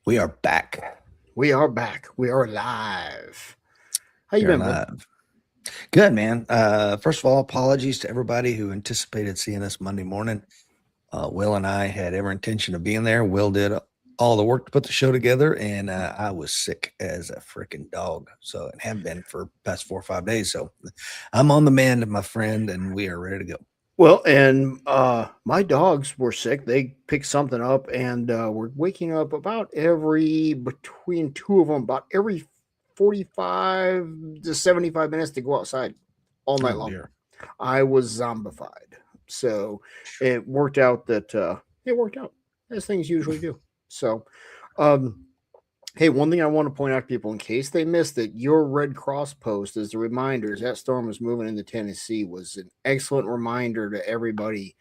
We are back. We are back. We are live. How you We are been, bud? live. Good, man. First of all, apologies to everybody who anticipated seeing us Monday morning. Will and I had every intention of being there. Will did all the work to put the show together, and I was sick as a freaking dog. So, and have been for past 4 or 5 days. So, I'm on the mend, my friend, and we are ready to go. Well, and my dogs were sick. They picked something up, and we're waking up about every between two of them, about every 45 to 75 minutes to go outside all night Oh long. dear. I was zombified, so it worked out that it worked out as things usually do. So, um, hey, one thing I want to point out to people in case they missed it, your Red Cross post as the reminders that storm was moving into Tennessee was an excellent reminder to everybody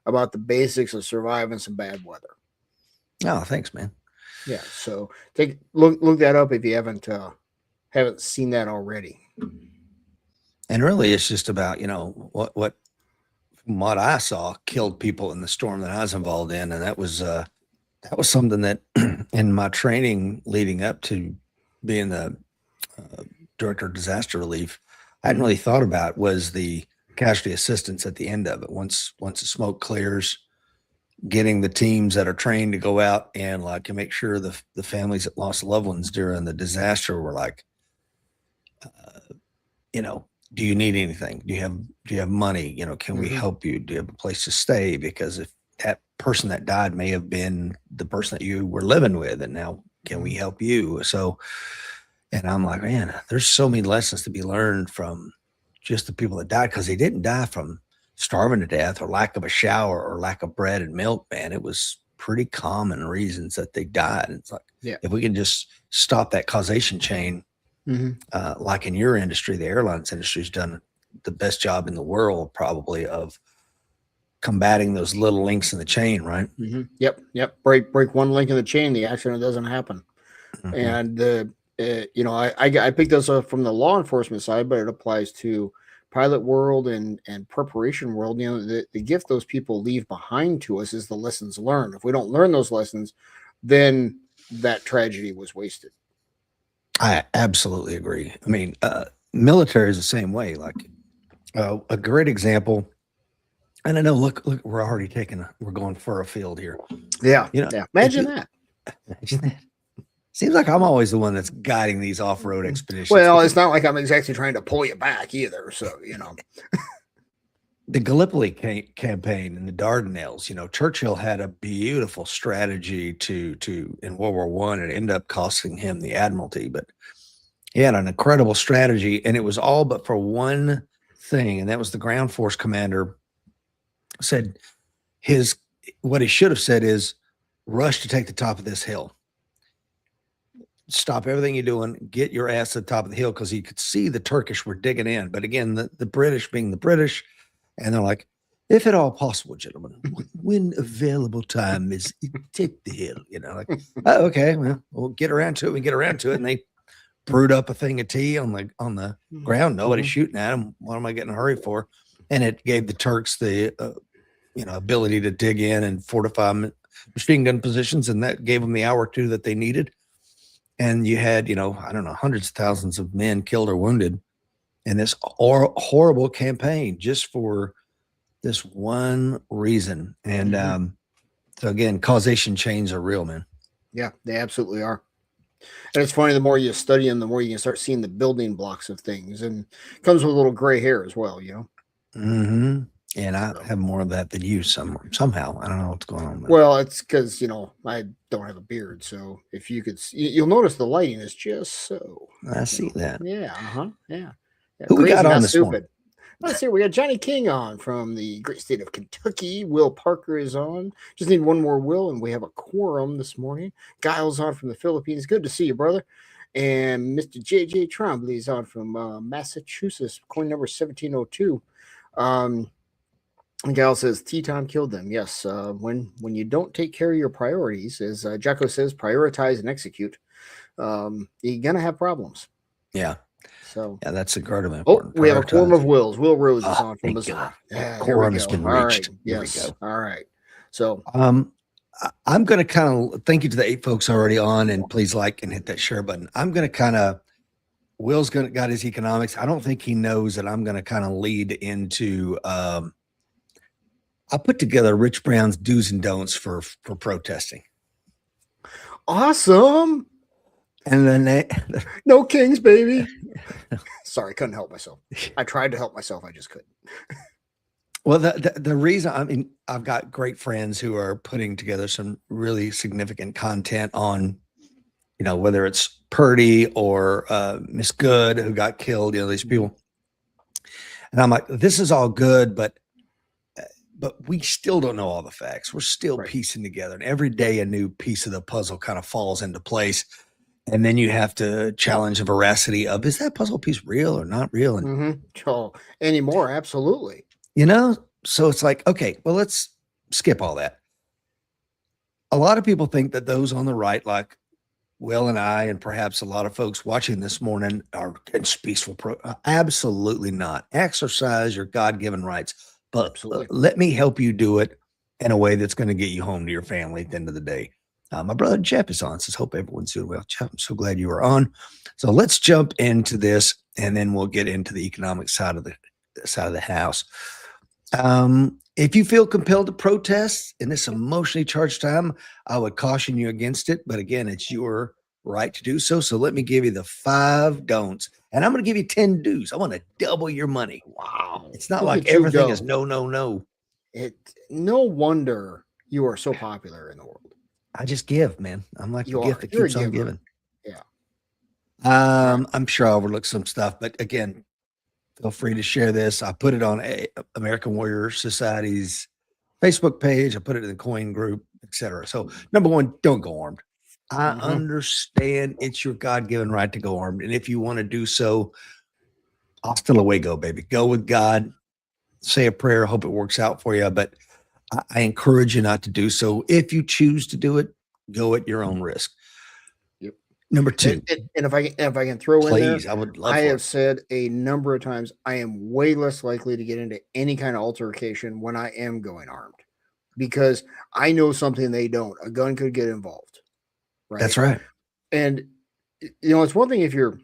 about the basics of surviving some bad weather. Oh, thanks, man. Yeah, so take look that up if you haven't seen that already. And really, it's just about what from what I saw killed people in the storm that I was involved in, and that was something that in my training leading up to being the uh, director of disaster relief, I hadn't Mhm. really thought about was the casualty assistance at the end of it. Once the smoke clears, getting the teams that are trained to go out and like to make sure the families that lost loved ones during the disaster were like, uh, you know, do you need anything? Do you have money? Can we Mhm. help you? Do you have a place to stay? Because if that person that died may have been the person that you were living with, and now can we Mhm. help you? So, and I'm like, man, there's so many lessons to be learned from just the people that died because they didn't die from starving to death or lack of a shower or lack of bread and milk, man. It was pretty common reasons that they died. It's like Yeah. if we can just stop that causation chain, Mhm. like in your industry, the airlines industry has done the best job in the world, probably, of combating those little links in the chain, right? Yep. Yep. Break one link in the chain, the accident doesn't happen. Hmm. And I picked this up from the law enforcement side, but it applies to pilot world and preparation world. The gift those people leave behind to us is the lessons learned. If we don't learn those lessons, then that tragedy was wasted. I absolutely agree. I mean, military is the same way. Like a great example, and I know, look, we're going for a field here. Yeah, You know, yeah. if Imagine you, that. seems like I'm always the one that's guiding these off-road expeditions. Well, But it's not like I'm exactly trying to pull you back either. So. the Gallipoli campaign in the Dardanelles, Churchill had a beautiful strategy to in World War I. It ended up costing him the admiralty, but he had an incredible strategy, and it was all but for one thing, and that was the ground force commander said his what he should have said is rush to take the top of this hill. Stop everything you're doing, get your ass to the top of the hill because he could see the Turkish were digging in. But again, the British being the British, and they're like, if at all possible, gentlemen, when available time is take the hill, like, oh, okay, well, we'll get around to it. We get around to it, and they brewed up a thing of tea on the ground. Nobody's Mhm. shooting at them. What am I getting in a hurry for? And it gave the Turks the ability to dig in and fortify machine gun positions, and that gave them the hour or two that they needed. And you had, I don't know, hundreds of thousands of men killed or wounded in this horrible campaign just for this one reason. And Mhm. so again, causation chains are real, man. Yeah, they absolutely are. And it's funny, the more you study them, the more you can start seeing the building blocks of things, and it comes with a little gray hair as well. Hmm. And I So, have more of that than you somehow. I don't know what's going on, man. well, it's because I don't have a beard, so if you could, you'll notice the lighting is just so, I see that. yeah, yeah, yeah, Who we got crazy, on not this morning? stupid. Let's see, we got Johnny King on from the great state of Kentucky. Will Parker is on. Just need one more Will, and we have a quorum this morning. Giles on from the Philippines. Good to see you, brother. And Mr. JJ Trombley is on from Massachusetts, coin number 1702. Um, Gal says tea time killed them. Yes, when you don't take care of your priorities, as Jocko says, prioritize and execute. You're gonna have problems. Yeah. So, Yeah, that's incredibly oh, important. we have a quorum Prioritize. of wills. Will Rose is Oh, on from thank God. Missouri. Yeah, here we Quorum has go. been All reached. right. Here we Yes. go. All right. So, Um, I'm going to kind of thank you to the 8 folks already on, and please like and hit that share button. I'm going to kind of Will's got his economics. I don't think he knows that I'm going to kind of lead into. I put together Rich Brown's do's and don'ts for protesting, Awesome. and then No kings, baby. Sorry, couldn't help myself. I tried to help myself. I just couldn't. well, the reason, I mean, I've got great friends who are putting together some really significant content on, whether it's Purdy or Miss Good who got killed, these people. And I'm like, this is all good, but we still don't know all the facts. We're still piecing together, and every day a new piece of the puzzle kind of falls into place. And then you have to challenge the veracity of, is that puzzle piece real or not real? And Oh, anymore, absolutely. So it's like, okay, well, let's skip all that. A lot of people think that those on the right, like Will and I, and perhaps a lot of folks watching this morning, are against peaceful absolutely not. Exercise your God-given rights, but let me help you do it in a way that's going to get you home to your family at the end of the day. My brother Jeff is on, says, hope everyone's doing well. Jeff, I'm so glad you are on. So let's jump into this, and then we'll get into the economic side of the house. If you feel compelled to protest in this emotionally charged time, I would caution you against it. But again, it's your right to do so. So let me give you the 5 don'ts, and I'm going to give you 10 do's. I want to double your money. Wow. It's not like everything is no. No wonder you are so popular in the world. I just give, man. I'm like a gift that keeps on giving. Yeah. I'm sure I overlooked some stuff, but again, feel free to share this. I put it on American Warrior Society's Facebook page. I put it in the coin group, etc. So number 1, don't go armed. I understand it's your God-given right to go armed. And if you want to do so, hasta luego, baby. Go with God. Say a prayer. Hope it works out for you. But I encourage you not to do so. If you choose to do it, go at your own risk. Yep. Number 2. And if I can throw please, in there, I would love I have said a number of times, I am way less likely to get into any kind of altercation when I am going armed, because I know something they don't. A gun could get involved. Right. That's right. And it's one thing if you're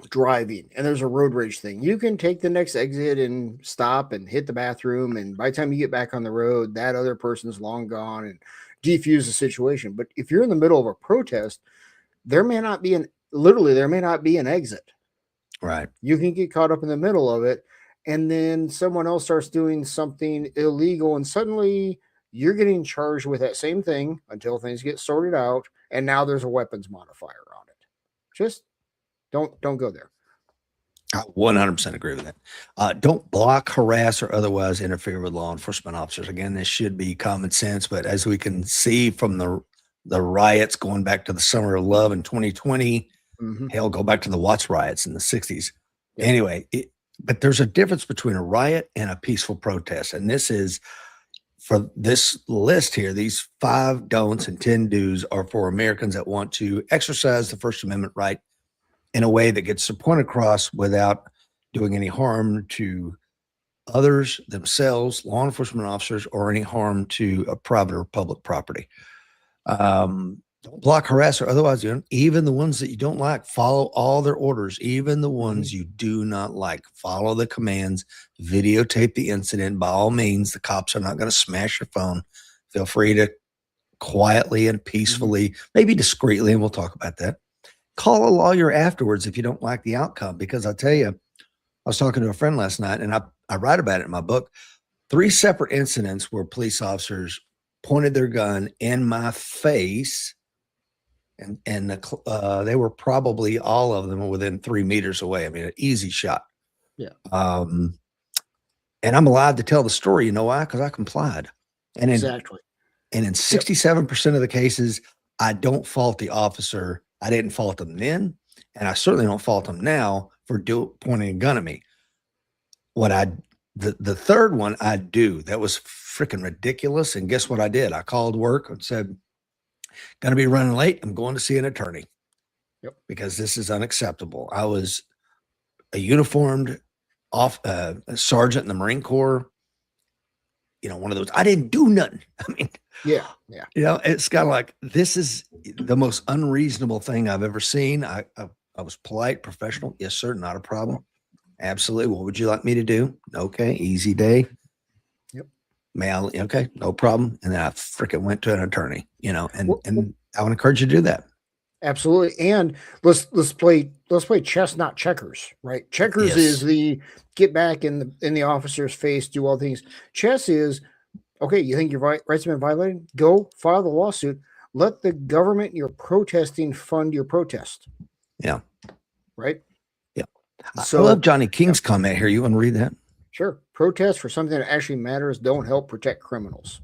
driving and there's a road rage thing, you can take the next exit and stop and hit the bathroom, and by the time you get back on the road, that other person's long gone and defuse the situation. But if you're in the middle of a protest, there may not be an exit. Right. You can get caught up in the middle of it, and then someone else starts doing something illegal, and suddenly you're getting charged with that same thing until things get sorted out, and now there's a weapons modifier on it. Just don't go there. I 100% agree with that. Don't block, harass, or otherwise interfere with law enforcement officers. Again, this should be common sense, but as we can see from the riots going back to the Summer of Love in 2020, hell, go back to the Watts riots in the 60s. Yeah. Anyway, but there's a difference between a riot and a peaceful protest, and this is, for this list here, these 5 don'ts and 10 do's are for Americans that want to exercise the First Amendment right in a way that gets the point across without doing any harm to others, themselves, law enforcement officers, or any harm to a private or public property. Don't block, harass, or otherwise, even the ones that you don't like, follow all their orders. Even the ones you do not like, follow the commands, videotape the incident. By all means, the cops are not going to smash your phone. Feel free to quietly and peacefully, maybe discreetly, and we'll talk about that. Call a lawyer afterwards if you don't like the outcome, because I tell you, I was talking to a friend last night, and I write about it in my book. 3 separate incidents where police officers pointed their gun in my face, and they were probably, all of them, within 3 meters away. I mean, an easy shot. Yeah. And I'm allowed to tell the story. You know why? Because I complied. And exactly. And in 67% of the cases, I don't fault the officer. I didn't fault them then, and I certainly don't fault them now for pointing a gun at me. The third one I do, that was freaking ridiculous. And guess what I did? I called work and said, going to be running late. I'm going to see an attorney. Yep. Because this is unacceptable. I was a uniformed sergeant in the Marine Corps. one of those, I didn't do nothing. I mean, Yeah. it's kind of like, this is the most unreasonable thing I've ever seen. I was polite, professional. Yes, sir. Not a problem. Absolutely. What would you like me to do? Okay. Easy day. Yep. Okay. No problem. And then I freaking went to an attorney, and Well, I would encourage you to do that. absolutely. And let's play chess, not checkers, right? Checkers is Yes. the get back in the officer's face, do all things. Chess is, okay, you think your rights have been violated? Go file the lawsuit. Let the government you're protesting fund your protest. Yeah. Right? Yeah. So I love Johnny King's comment here. You want to read that? Sure. Protest for something that actually matters don't help protect criminals.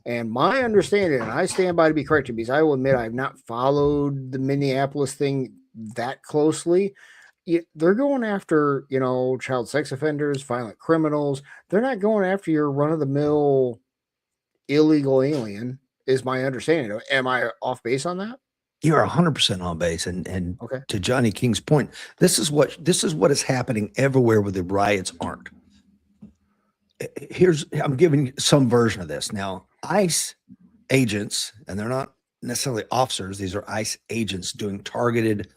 And my understanding, and I stand by to be corrected because I will admit I've not followed the Minneapolis thing that closely. They're going after, child sex offenders, violent criminals. They're not going after your run-of-the-mill illegal alien, is my understanding. Am I off base on that? You're 100% on base. And Okay. to Johnny King's point, this is what is happening everywhere where the riots aren't. I'm giving some version of this. Now, ICE agents, and they're not necessarily officers, these are ICE agents doing targeted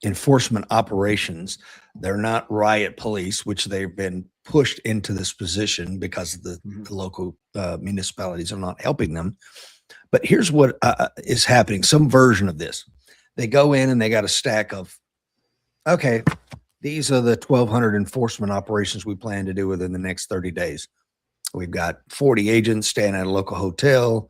enforcement operations. They're not riot police, which they've been pushed into this position because of the local municipalities are not helping them. But here's what is happening, some version of this. They go in and they got a stack of, okay, these are the 1,200 enforcement operations we plan to do within the next 30 days. We've got 40 agents staying at a local hotel,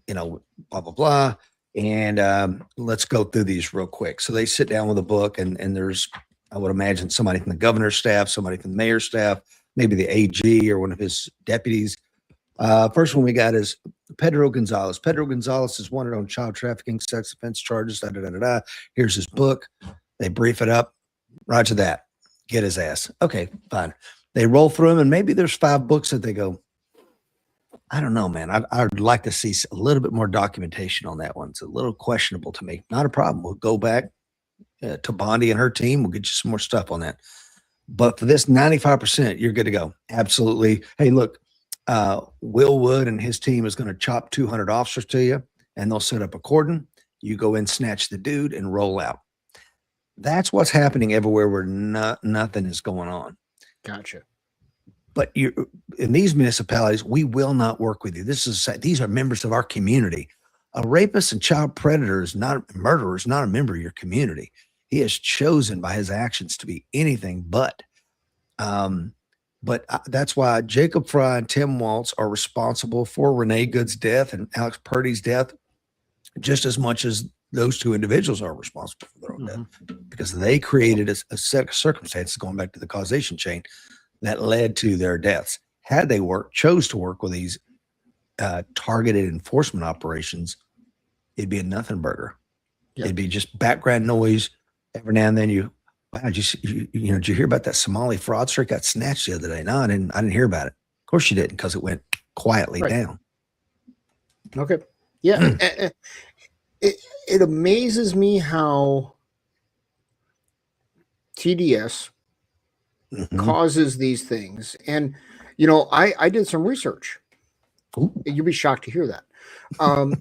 blah, blah, blah. And let's go through these real quick. So they sit down with a book, and there's, I would imagine, somebody from the governor's staff, somebody from the mayor's staff, maybe the AG or one of his deputies. First one we got is Pedro Gonzalez. Pedro Gonzalez is wanted on child trafficking, sex offense charges. Da, da, da, da, da. Here's his book. They brief it up. Roger that. Get his ass. Okay, fine. They roll through them, and maybe there's 5 books that they go, I don't know, man. I'd like to see a little bit more documentation on that one. It's a little questionable to me. Not a problem. We'll go back to Bondi and her team. We'll get you some more stuff on that. But for this 95%, you're good to go. Absolutely. Hey, look, Will Wood and his team is going to chop 200 officers to you, and they'll set up a cordon. You go in, snatch the dude, and roll out. That's what's happening everywhere where nothing is going on. Gotcha. But in these municipalities, we will not work with you. These are members of our community. A rapist and child predator is not a murderer, is not a member of your community. He is chosen by his actions to be anything but. That's why Jacob Fry and Tim Waltz are responsible for Renee Good's death and Alex Purdy's death just as much as those 2 individuals are responsible for their own death, because they created a set of circumstances, going back to the causation chain, that led to their deaths. Had they chose to work with these targeted enforcement operations, it'd be a nothing burger. Yep. It'd be just background noise. Every now and then did you hear about that Somali fraudster got snatched the other day? No, I didn't hear about it. Of course you didn't, because it went quietly down. Okay. Yeah. It amazes me how TDS causes these things. And, I did some research. Ooh. You'd be shocked to hear that.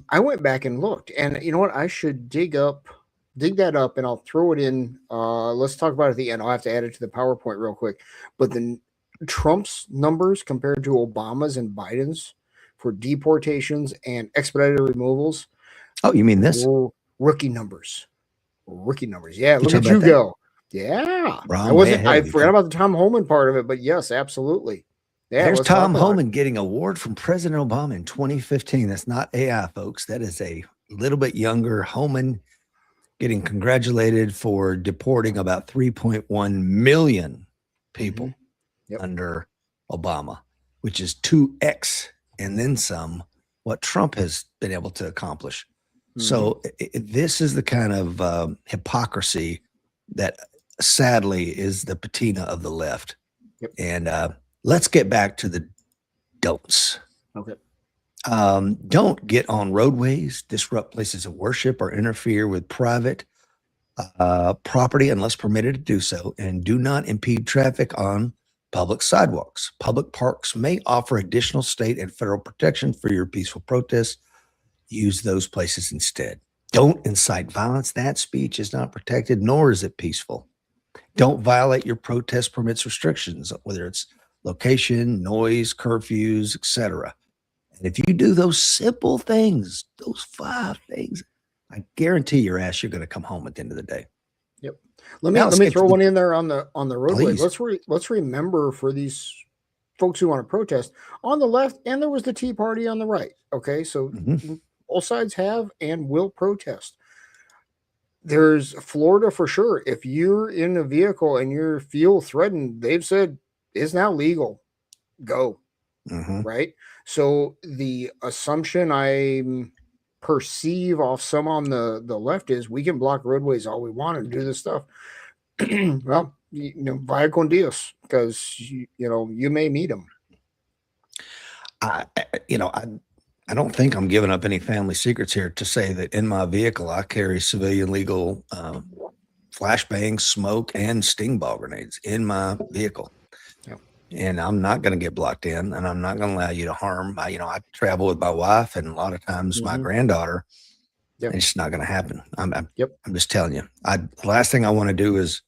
I went back and looked, and you know what? I should dig that up, and I'll throw it in. Let's talk about it at the end. I'll have to add it to the PowerPoint real quick. But the Trump's numbers compared to Obama's and Biden's for deportations and expedited removals. Oh, you mean this? Rookie numbers. Yeah, look at you go. Yeah. I forgot about the Tom Homan part of it, but yes, absolutely. Yeah, there's Tom Homan getting an award from President Obama in 2015. That's not AI, folks. That is a little bit younger Homan getting congratulated for deporting about 3.1 million people under Obama, which is 2x and then some what Trump has been able to accomplish. So this is the kind of hypocrisy that sadly is the patina of the left. And let's get back to the don'ts. Okay. Don't get on roadways, disrupt places of worship, or interfere with private property unless permitted to do so. And do not impede traffic on Public sidewalks. Public parks may offer additional state and federal protection for your peaceful protests. Use those places instead. Don't incite violence. That speech is not protected, nor is it peaceful. Don't violate your protest permits restrictions, whether it's location, noise, curfews, etc. And if you do those simple things, those 5 things, I guarantee your ass you're going to come home at the end of the day. Yep. Let me throw one in there on the roadway. Please. Let's remember for these folks who want to protest on the left, and there was the Tea Party on the right. Okay, so both sides have and will protest. There's Florida for sure. If you're in a vehicle and you feel threatened, they've said it's now legal. Go. Right. So the assumption I perceive off some on the left is we can block roadways all we want and do this stuff. Well, vaya con Dios, because you may meet them. I don't think I'm giving up any family secrets here to say that in my vehicle I carry civilian legal flashbangs, smoke, and sting ball grenades in my vehicle. And I'm not going to get blocked in, and I'm not going to allow you to harm. I travel with my wife, and a lot of times my granddaughter. Yep. It's just not going to happen. I'm just telling you. The last thing I want to do is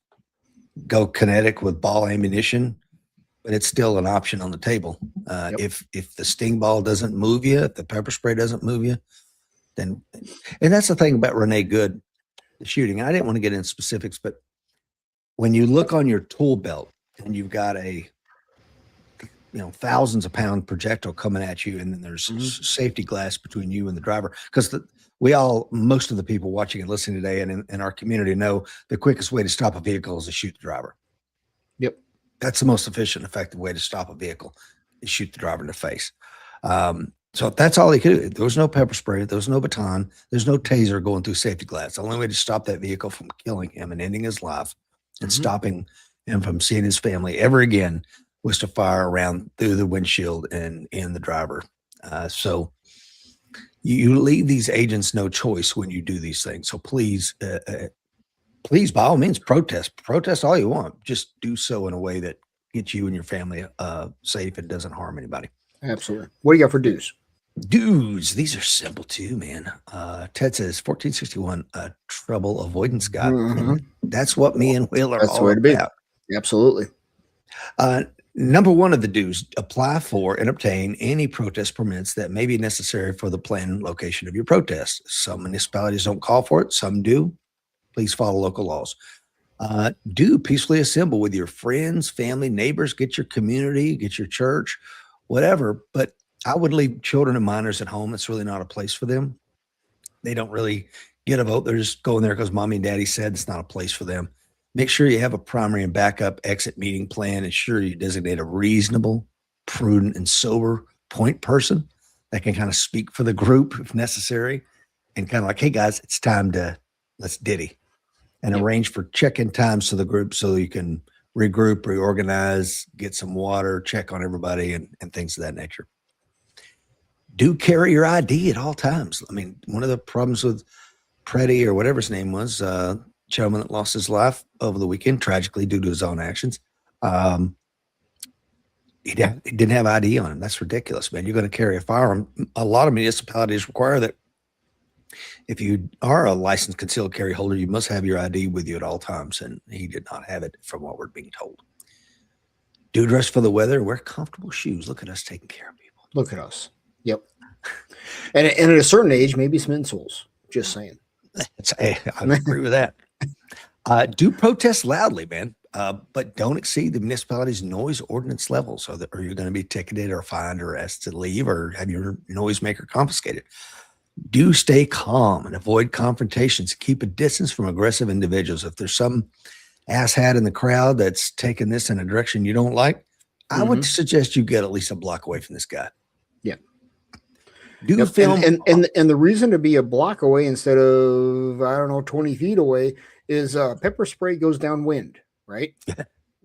go kinetic with ball ammunition, but it's still an option on the table. If the sting ball doesn't move you, if the pepper spray doesn't move you, then, and that's the thing about Renee Good, the shooting. I didn't want to get into specifics, but when you look on your tool belt and you've got a thousands of pound projectile coming at you, and then there's safety glass between you and the driver. Because most of the people watching and listening today and in our community know the quickest way to stop a vehicle is to shoot the driver. Yep. That's the most efficient, effective way to stop a vehicle is shoot the driver in the face. So that's all he could do. There was no pepper spray. There was no baton. There's no taser going through safety glass. The only way to stop that vehicle from killing him and ending his life and stopping him from seeing his family ever again was to fire around through the windshield and the driver. So you leave these agents no choice when you do these things. So please, by all means, protest all you want. Just do so in a way that gets you and your family safe and doesn't harm anybody. Absolutely. What do you got for dues? Dudes, these are simple too, man. Ted says 1461, trouble avoidance guide. That's what me and Will are all about. Absolutely. Number one of the dues, apply for and obtain any protest permits that may be necessary for the planned location of your protest. Some municipalities don't call for it. Some do. Please follow local laws. Do peacefully assemble with your friends, family, neighbors, get your community, get your church, whatever. But I would leave children and minors at home. It's really not a place for them. They don't really get a vote. They're just going there because mommy and daddy said it's not a place for them. Make sure you have a primary and backup exit meeting plan. Ensure you designate a reasonable, prudent, and sober point person that can kind of speak for the group if necessary, and kind of like, hey guys, it's time to let's ditty, and arrange for check-in times to the group so you can regroup, reorganize, get some water, check on everybody, and things of that nature. Do carry your ID at all times. I mean, one of the problems with Preddy or whatever his name was, gentleman that lost his life over the weekend tragically due to his own actions. He didn't have ID on him. That's ridiculous, man. You're going to carry a firearm. A lot of municipalities require that if you are a licensed concealed carry holder, you must have your ID with you at all times, and he did not have it from what we're being told. Do dress for the weather. Wear comfortable shoes. Look at us taking care of people. Look at us. Yep. And at a certain age, maybe some insoles. Just saying. I agree with that. Do protest loudly, man, but don't exceed the municipality's noise ordinance levels, or you're going to be ticketed or fined or asked to leave or have your noisemaker confiscated. Do stay calm and avoid confrontations. Keep a distance from aggressive individuals. If there's some asshat in the crowd that's taking this in a direction you don't like, I would suggest you get at least a block away from this guy. Yeah. Do film and the reason to be a block away instead of 20 feet away is pepper spray goes downwind, right?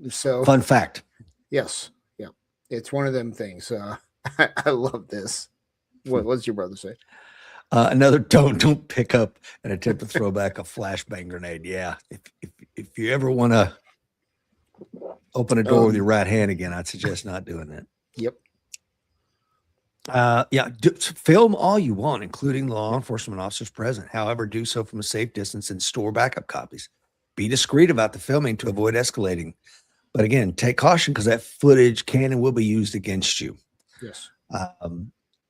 So fun fact. Yes, yeah, it's one of them things. I love this. What's your brother say? Another don't pick up and attempt to throw back a flashbang grenade. Yeah, if you ever want to open a door with your right hand again. I'd suggest not doing that. Yep. Film all you want, including law enforcement officers present. However, do so from a safe distance and store backup copies. Be discreet about the filming to avoid escalating. But again, take caution because that footage can and will be used against you. Yes.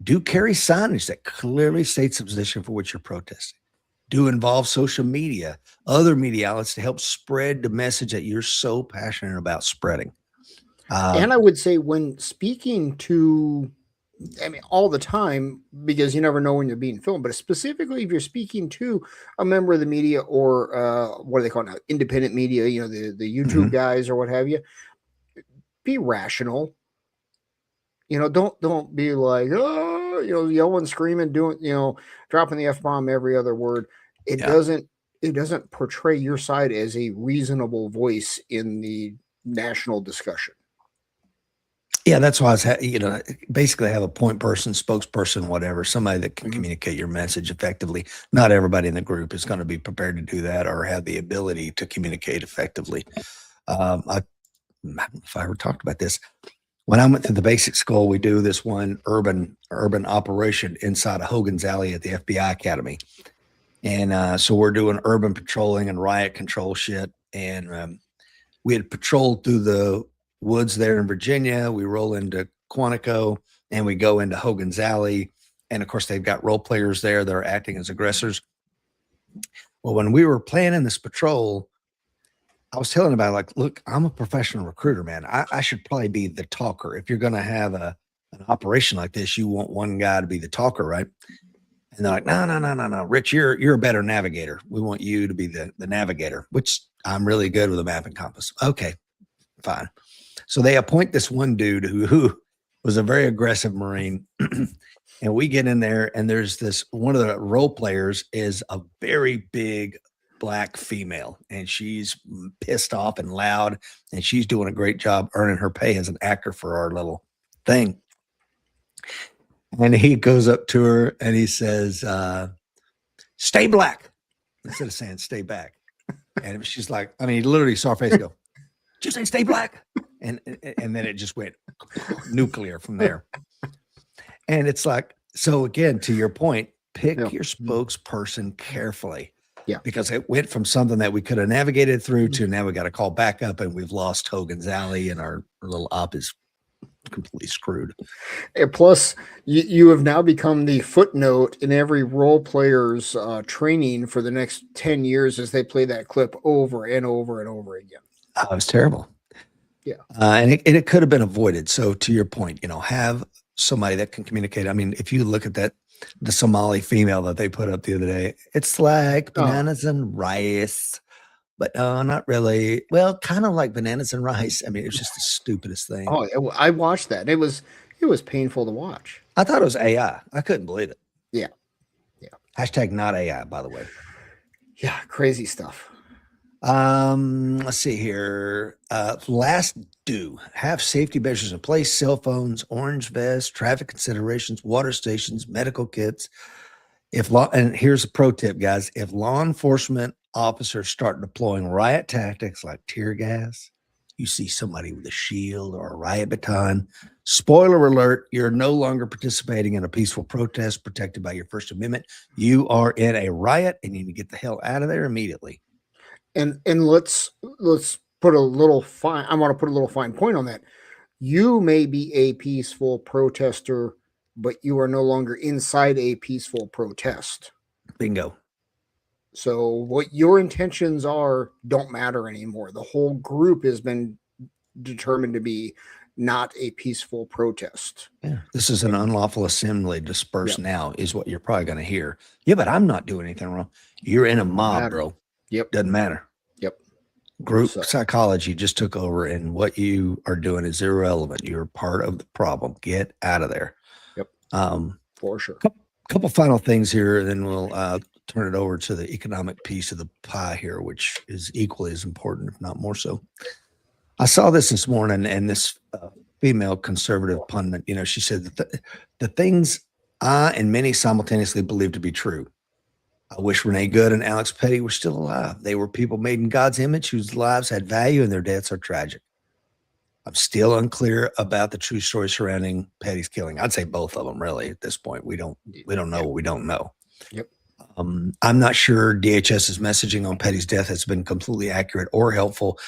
Do carry signage that clearly states the position for which you're protesting. Do involve social media, other media outlets to help spread the message that you're so passionate about spreading. And I would say when speaking to, I mean, all the time, because you never know when you're being filmed, but specifically if you're speaking to a member of the media or what do they call it now? Independent media, you know, the YouTube guys or what have you, be rational. You know, don't be like, oh, you know, yelling, screaming, doing, you know, dropping the F-bomb every other word. It doesn't portray your side as a reasonable voice in the national discussion. Yeah, that's why basically have a point person, spokesperson, whatever, somebody that can communicate your message effectively. Not everybody in the group is going to be prepared to do that or have the ability to communicate effectively. I don't know if I ever talked about this. When I went through the basic school, we do this one urban operation inside of Hogan's Alley at the FBI Academy. And so we're doing urban patrolling and riot control shit. And we had patrolled through the woods there in Virginia. We roll into Quantico and we go into Hogan's Alley. And of course, they've got role players there that are acting as aggressors. Well, when we were planning this patrol, I was telling about like, look, I'm a professional recruiter, man. I should probably be the talker. If you're going to have an operation like this, you want one guy to be the talker, right? And they're like, no, Rich, you're a better navigator. We want you to be the navigator, which I'm really good with a map and compass. Okay, fine. So they appoint this one dude who was a very aggressive Marine. And we get in there and there's this, one of the role players is a very big black female and she's pissed off and loud and she's doing a great job earning her pay as an actor for our little thing. And he goes up to her and he says, stay black, instead of saying stay back. And she's like, I mean, he literally saw her face go, did you say stay black? And then it just went nuclear from there. And it's like, so again, to your point, pick your spokesperson carefully. Yeah. Because it went from something that we could have navigated through to now we got to call back up and we've lost Hogan's Alley and our little op is completely screwed. And plus, you have now become the footnote in every role player's training for the next 10 years as they play that clip over and over and over again. Oh, it was terrible. Yeah. And it could have been avoided. So to your point, have somebody that can communicate. I mean, if you look at the Somali female that they put up the other day, it's like bananas and rice, but not really. Well, kind of like bananas and rice. I mean, it was just the stupidest thing. Oh, I watched that. It was painful to watch. I thought it was AI. I couldn't believe it. Yeah. Hashtag not AI, by the way. Yeah. Crazy stuff. Let's see here. Last do have safety measures in place: cell phones, orange vests, traffic considerations, water stations, medical kits. And here's a pro tip, guys: if law enforcement officers start deploying riot tactics like tear gas, you see somebody with a shield or a riot baton, spoiler alert, you're no longer participating in a peaceful protest protected by your First Amendment. You are in a riot and you need to get the hell out of there immediately. And let's put a little fine. I want to put a little fine point on that. You may be a peaceful protester, but you are no longer inside a peaceful protest. Bingo. So what your intentions are don't matter anymore. The whole group has been determined to be not a peaceful protest. Yeah. This is an unlawful assembly. Disperse now is what you're probably going to hear. Yeah, but I'm not doing anything wrong. You're in a mob, bro. Yep. Doesn't matter. Yep. Group psychology just took over and what you are doing is irrelevant. You're part of the problem. Get out of there. Yep. For sure. Couple final things here, and then we'll turn it over to the economic piece of the pie here, which is equally as important, if not more so. I saw this morning, and this female conservative pundit, she said that the things I and many simultaneously believe to be true. I wish Renee Good and Alex Petty were still alive. They were people made in God's image whose lives had value and their deaths are tragic. I'm still unclear about the true story surrounding Petty's killing. I'd say both of them, really. At this point, we don't know what we don't know. Yep. I'm not sure DHS's messaging on Petty's death has been completely accurate or helpful.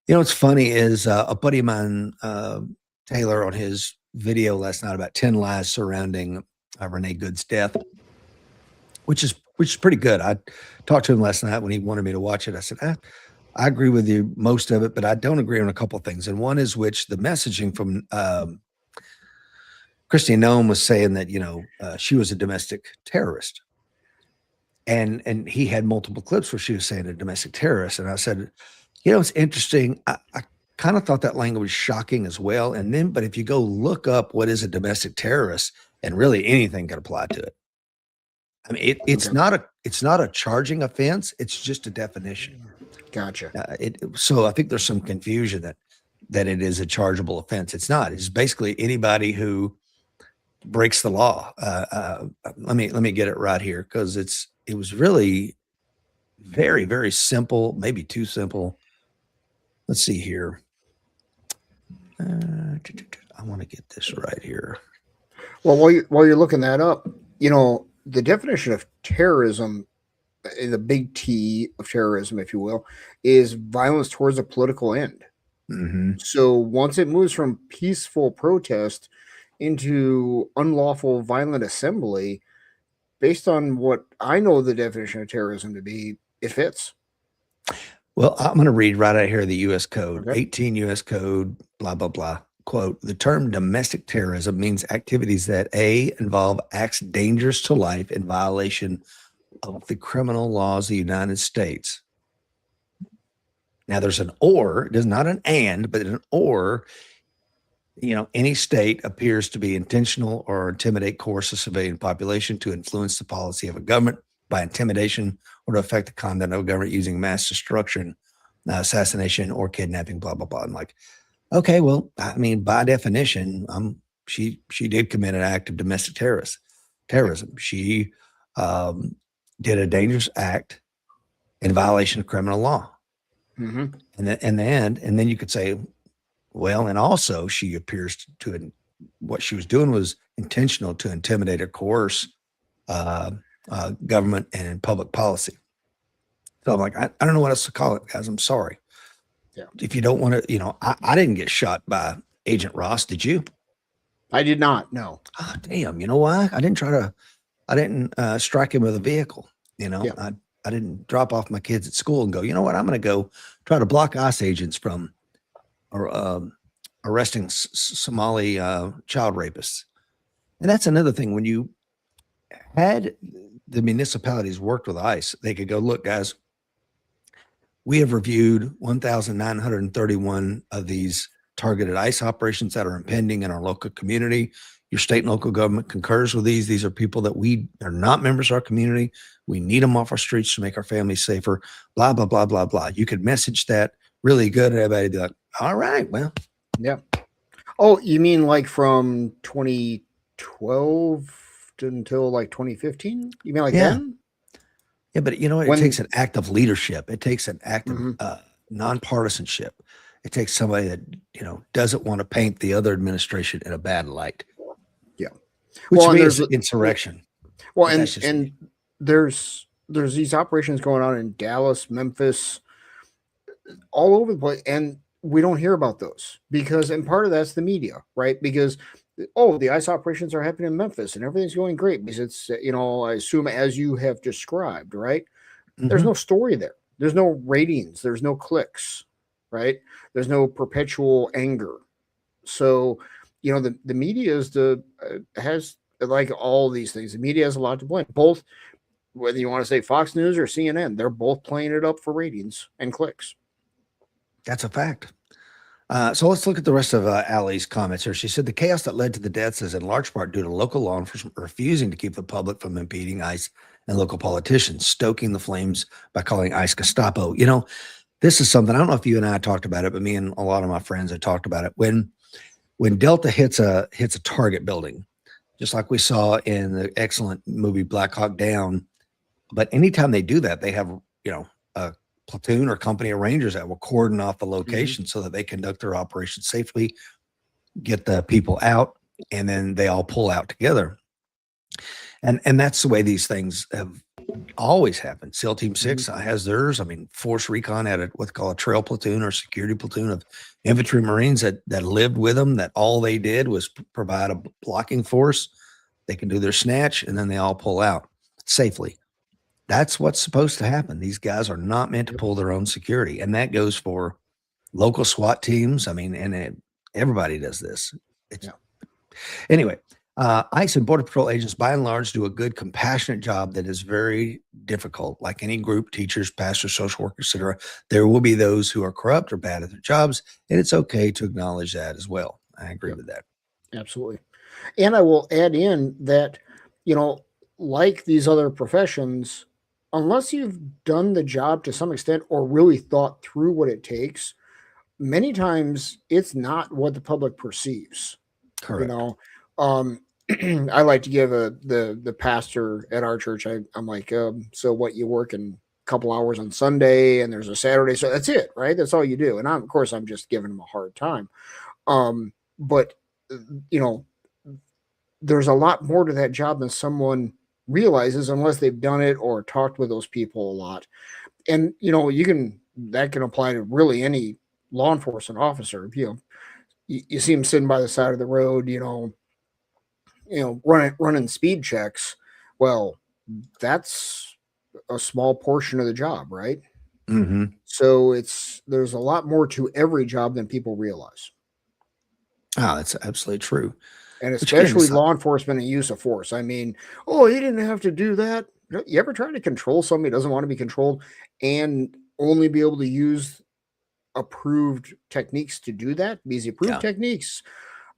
What's funny is a buddy of mine, Taylor, on his video last night about 10 lies surrounding Renee Good's death, which is pretty good. I talked to him last night when he wanted me to watch it. I said, I agree with you most of it, but I don't agree on a couple of things. And one is which the messaging from Christine Nome was saying that, she was a domestic terrorist. And he had multiple clips where she was saying a domestic terrorist. And I said, it's interesting. I kind of thought that language was shocking as well. And then, but if you go look up what is a domestic terrorist, and really anything can apply to it. I mean, it's not a charging offense. It's just a definition. Gotcha. So I think there's some confusion that it is a chargeable offense. It's not. It's basically anybody who breaks the law. Let me get it right here, because it was really very, very simple, maybe too simple. Let's see here. I want to get this right here. Well, while you're looking that up, the definition of terrorism, the big T of terrorism, if you will, is violence towards a political end. Mm-hmm. So once it moves from peaceful protest into unlawful violent assembly, based on what I know the definition of terrorism to be, it fits. Well, I'm going to read right out here the U.S. Code, Okay. 18 U.S. Code, blah, blah, blah. Quote, the term domestic terrorism means activities that involve acts dangerous to life in violation of the criminal laws of the United States. Now there's an or, it is not an and, but an or, any state appears to be intentional or intimidate, coerce a civilian population to influence the policy of a government by intimidation or to affect the conduct of a government using mass destruction, assassination, or kidnapping, blah, blah, blah. I'm like, okay, well, I mean, by definition, she did commit an act of domestic terrorism. She did a dangerous act in violation of criminal law. Mm-hmm. And then you could say, well, and also she appears to what she was doing was intentional to intimidate or coerce government and public policy. So I'm like, I don't know what else to call it, guys. I'm sorry. Yeah. If you don't want to, I didn't get shot by Agent Ross. Did you? I did not. No. Oh, damn. You know why? I didn't strike him with a vehicle. Yeah. I didn't drop off my kids at school and go, you know what? I'm going to go try to block ICE agents from arresting Somali child rapists. And that's another thing. When you had the municipalities worked with ICE, they could go, look, guys, we have reviewed 1,931 of these targeted ICE operations that are impending in our local community. Your state and local government concurs with these. These are people that we are not members of our community. We need them off our streets to make our families safer, blah, blah, blah, blah, blah. You could message that really good. And everybody be like, all right, well. Yeah. Oh, you mean like from 2012 until like 2015? You mean like then? Yeah, but it takes an act of leadership. It takes an act of nonpartisanship. It takes somebody that, doesn't want to paint the other administration in a bad light. Yeah. Which means insurrection. Well, and there's these operations going on in Dallas, Memphis, all over the place. And we don't hear about those because, and part of that's the media, right? Because, the ICE operations are happening in Memphis and everything's going great because it's, I assume as you have described, right? Mm-hmm. There's no story there. There's no ratings. There's no clicks, right? There's no perpetual anger. So, the media is has, like all these things, the media has a lot to blame. Both, whether you want to say Fox News or CNN, they're both playing it up for ratings and clicks. That's a fact. So let's look at the rest of Allie's comments here. She said the chaos that led to the deaths is in large part due to local law enforcement refusing to keep the public from impeding ICE and local politicians, stoking the flames by calling ICE Gestapo. This is something, I don't know if you and I talked about it, but me and a lot of my friends have talked about it. When Delta hits a target building, just like we saw in the excellent movie Black Hawk Down, but anytime they do that, they have, platoon or company of rangers that will cordon off the location so that they conduct their operation safely, get the people out, and then they all pull out together. And that's the way these things have always happened. SEAL Team 6 has theirs. I mean, Force Recon had what's called a trail platoon or security platoon of infantry Marines that lived with them, that all they did was provide a blocking force. They can do their snatch, and then they all pull out safely. That's what's supposed to happen. These guys are not meant to pull their own security. And that goes for local SWAT teams. I mean, and everybody does this. Anyway, ICE and Border Patrol agents, by and large, do a good, compassionate job that is very difficult. Like any group, teachers, pastors, social workers, etc., there will be those who are corrupt or bad at their jobs, and it's okay to acknowledge that as well. I agree with that. Absolutely. And I will add in that, like these other professions, unless you've done the job to some extent or really thought through what it takes, many times it's not what the public perceives. Correct. I like to give the pastor at our church. I'm like, so what, you work in a couple hours on Sunday and there's a Saturday, so that's it, right? That's all you do. And of course, I'm just giving him a hard time. But there's a lot more to that job than someone realizes unless they've done it or talked with those people a lot. And that can apply to really any law enforcement officer. You see them sitting by the side of the road, running speed checks. Well, that's a small portion of the job, right? So there's a lot more to every job than people realize. Oh, that's absolutely true. And especially law enforcement and use of force. I mean, he didn't have to do that. You ever try to control somebody who doesn't want to be controlled and only be able to use approved techniques to do that? These approved techniques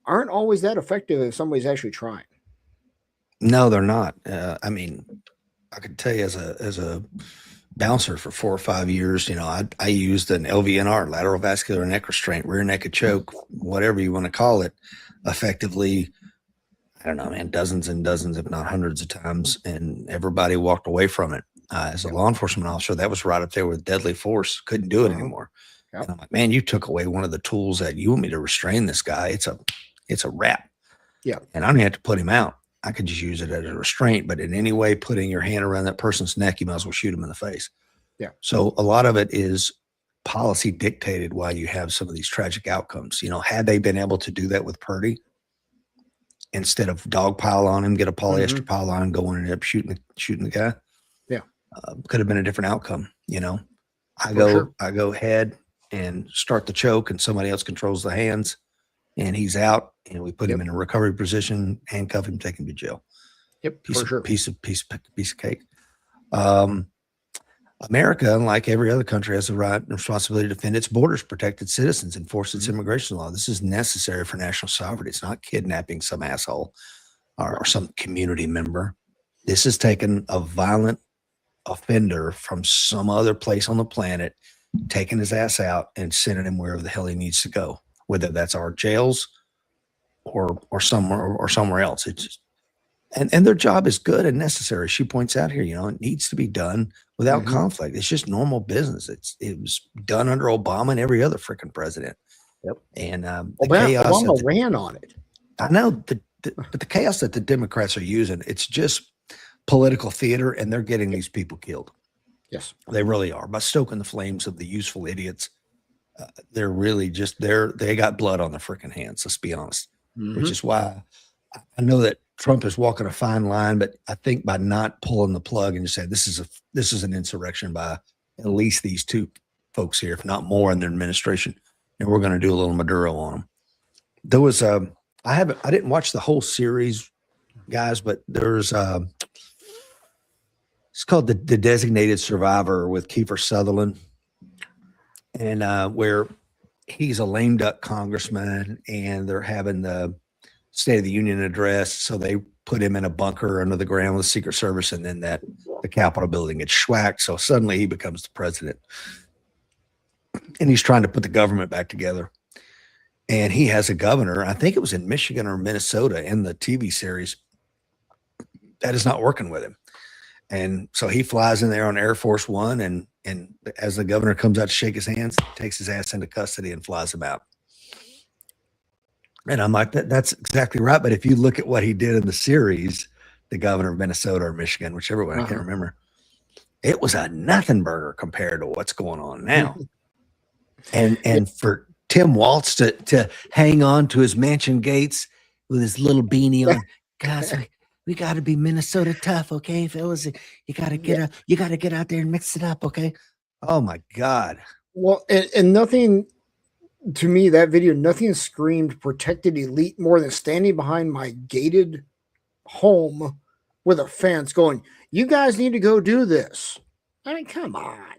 aren't always that effective if somebody's actually trying. No, they're not. I mean, I could tell you as a bouncer for 4 or 5 years, I used an LVNR, lateral vascular neck restraint, rear naked choke, whatever you want to call it, effectively, I don't know, man, dozens and dozens, if not hundreds of times, and everybody walked away from it. As a law enforcement officer, that was right up there with deadly force. Couldn't do it anymore. And I'm like, man, you took away one of the tools that you want me to restrain this guy. It's a wrap. Yeah. And I don't have to put him out. I could just use it as a restraint, but in any way putting your hand around that person's neck, you might as well shoot him in the face. Yeah. So a lot of it is policy dictated why you have some of these tragic outcomes. Had they been able to do that with Purdy, instead of dog pile on him, get a polyester pile on, go in and end up shooting the guy. Yeah. Could have been a different outcome. I go head and start the choke and somebody else controls the hands and he's out and we put him in a recovery position, handcuff him, take him to jail. Yep. Piece of cake. America, unlike every other country, has the right and responsibility to defend its borders, protect its citizens, enforce its immigration law. This is necessary for national sovereignty. It's not kidnapping some asshole or some community member. This is taking a violent offender from some other place on the planet, taking his ass out and sending him wherever the hell he needs to go, whether that's our jails or somewhere else. It's just, and their job is good and necessary. She points out here, it needs to be done without conflict. It's just normal business. It was done under Obama and every other freaking president. Yep. And Obama ran on it. I know, but the chaos that the Democrats are using, it's just political theater, and they're getting these people killed. Yes, they really are, by stoking the flames of the useful idiots. They're really just they got blood on their freaking hands. Let's be honest. Which is why I know that Trump is walking a fine line, but I think by not pulling the plug and just saying this is an insurrection by at least these two folks here, if not more, in their administration, and we're going to do a little Maduro on them. There was I didn't watch the whole series, guys, but there's it's called the Designated Survivor with Kiefer Sutherland, and where he's a lame duck congressman, and they're having the State of the Union address. So they put him in a bunker under the ground with the Secret Service, and then the Capitol building gets schwacked. So suddenly he becomes the president, and he's trying to put the government back together. And he has a governor, I think it was in Michigan or Minnesota in the TV series, that is not working with him. And so he flies in there on Air Force One and And as the governor comes out to shake his hands, takes his ass into custody and flies him out. And I'm like, that's exactly right. But if you look at what he did in the series, the governor of Minnesota or Michigan, whichever one, I can't remember, it was a nothing burger compared to what's going on now. and for Tim Waltz to hang on to his mansion gates with his little beanie on, guys, we got to be Minnesota tough, okay, fellas. You got to get out there and mix it up, okay? Oh my God. Well, and nothing. To me, that video, nothing screamed protected elite more than standing behind my gated home with a fence going, you guys need to go do this. I mean, come on.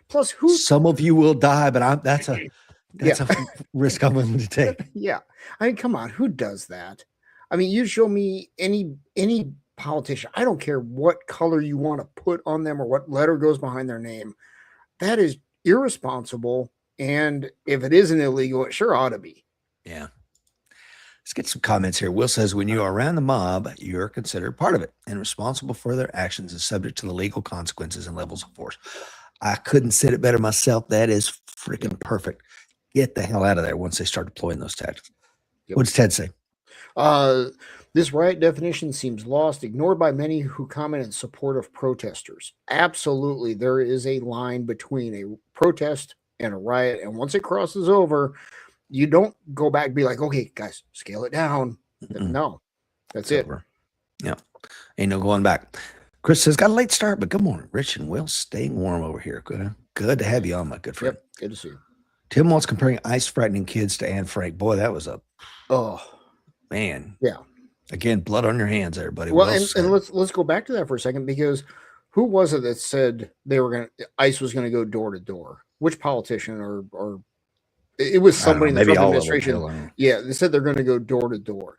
Plus, some of you will die, but that's a risk I'm willing to take. Yeah. I mean, come on. Who does that? I mean, you show me any politician. I don't care what color you want to put on them or what letter goes behind their name. That is irresponsible. And if it isn't illegal, it sure ought to be. Yeah. Let's get some comments here. Will says, when you are around the mob, you're considered part of it and responsible for their actions and subject to the legal consequences and levels of force. I couldn't say it better myself. That is freaking perfect. Get the hell out of there once they start deploying those tactics. Yep. What does Ted say? This riot definition seems lost, ignored by many who comment in support of protesters. Absolutely. There is a line between a protest and a riot, and once it crosses over, you don't go back and be like, okay, guys, scale it down. No, that's it. Over. Yeah, ain't no going back. Chris says, got a late start, but good morning, Rich and Will, staying warm over here. Good to have you on, my good friend. Yep, good to see you. Tim Waltz comparing ice frightening kids to Anne Frank. Boy, that was man. Yeah. Again, blood on your hands, everybody. Well, and let's go back to that for a second, because who was it that said ICE was going to go door to door? Which politician or it was somebody in the Trump administration? Yeah, they said they're going to go door to door.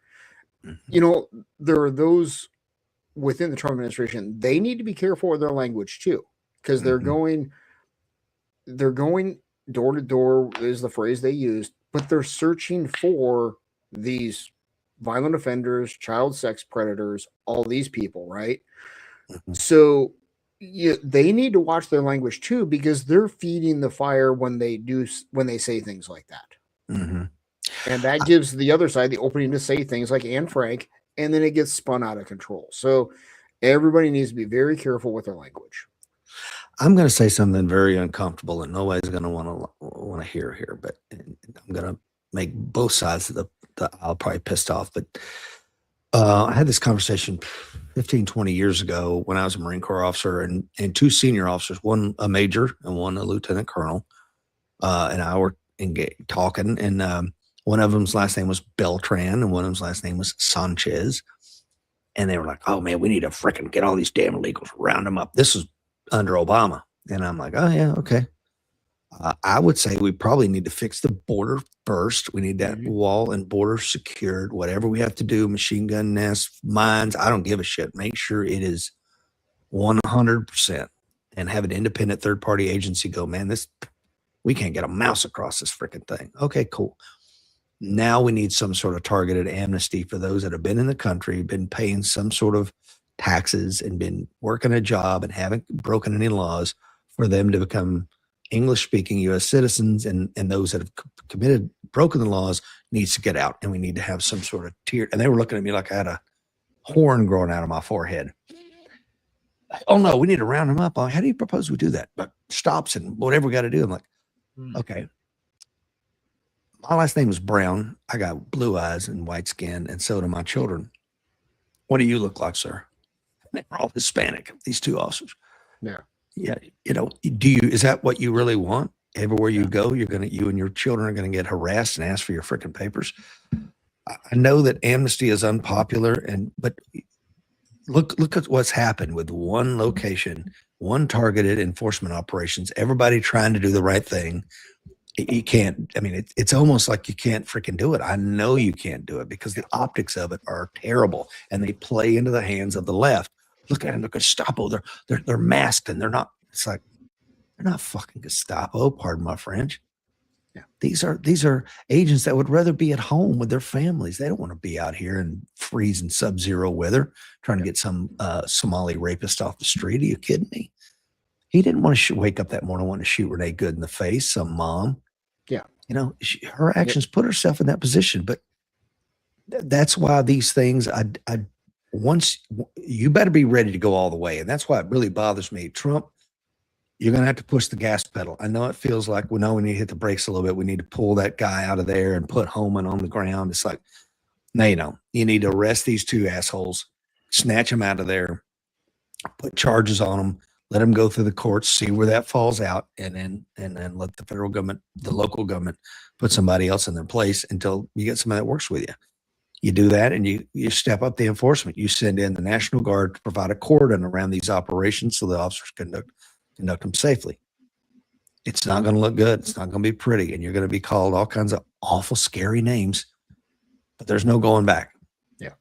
You know, there are those within the Trump administration. They need to be careful with their language too, because they're going door to door is the phrase they used, but they're searching for these violent offenders, child sex predators, all these people, right? So they need to watch their language too, because they're feeding the fire when they say things like that. And that gives the other side the opening to say things like Anne Frank, and then it gets spun out of control. So everybody needs to be very careful with their language. I'm going to say something very uncomfortable and nobody's going to want to hear here, but I'm going to make both sides of the aisle probably pissed off. But I had this conversation 15, 20 years ago when I was a Marine Corps officer, and two senior officers, one a major and one a lieutenant colonel, and I were talking, and one of them's last name was Beltran and one of them's last name was Sanchez. And they were like, oh man, we need to frickin' get all these damn illegals, round them up. This was under Obama. And I'm like, oh yeah, okay. I would say we probably need to fix the border first. We need that wall and border secured, whatever we have to do, machine gun nests, mines, I don't give a shit. Make sure it is 100% and have an independent third-party agency go, man, we can't get a mouse across this freaking thing. Okay, cool. Now we need some sort of targeted amnesty for those that have been in the country, been paying some sort of taxes and been working a job and haven't broken any laws, for them to become English-speaking U.S. citizens, and those that have broken the laws needs to get out, and we need to have some sort of tier. And they were looking at me like I had a horn growing out of my forehead. Oh no, we need to round them up. How do you propose we do that? But stops and whatever we got to do. I'm like, okay. My last name is Brown. I got blue eyes and white skin, and so do my children. What do you look like, sir? They're all Hispanic, these two officers. Yeah. Yeah. You know, is that what you really want? Everywhere you go, you and your children are going to get harassed and ask for your freaking papers. I know that amnesty is unpopular, but look at what's happened with one location, one targeted enforcement operations, everybody trying to do the right thing. You can't, I mean, it's almost like you can't freaking do it. I know you can't do it because the optics of it are terrible and they play into the hands of the left. Look at them, they're Gestapo. They're masked and they're not, it's like, they're not fucking Gestapo, pardon my French. Yeah. These are agents that would rather be at home with their families. They don't want to be out here in freezing sub-zero weather trying to get some Somali rapist off the street. Are you kidding me? He didn't want to wake up that morning wanting to shoot Renee Good in the face, some mom. Yeah. You know, her actions put herself in that position. But that's why these things, once you better be ready to go all the way. And that's why it really bothers me. Trump, you're going to have to push the gas pedal. I know it feels like, well, no, we need to hit the brakes a little bit. We need to pull that guy out of there and put Homan on the ground. It's like, no, you need to arrest these two assholes, snatch them out of there, put charges on them, let them go through the courts, see where that falls out, and then let the federal government, the local government, put somebody else in their place until you get somebody that works with you. You do that, and you step up the enforcement. You send in the National Guard to provide a cordon around these operations so the officers conduct them safely. It's not going to look good. It's not going to be pretty, and you're going to be called all kinds of awful, scary names. But there's no going back. Yeah.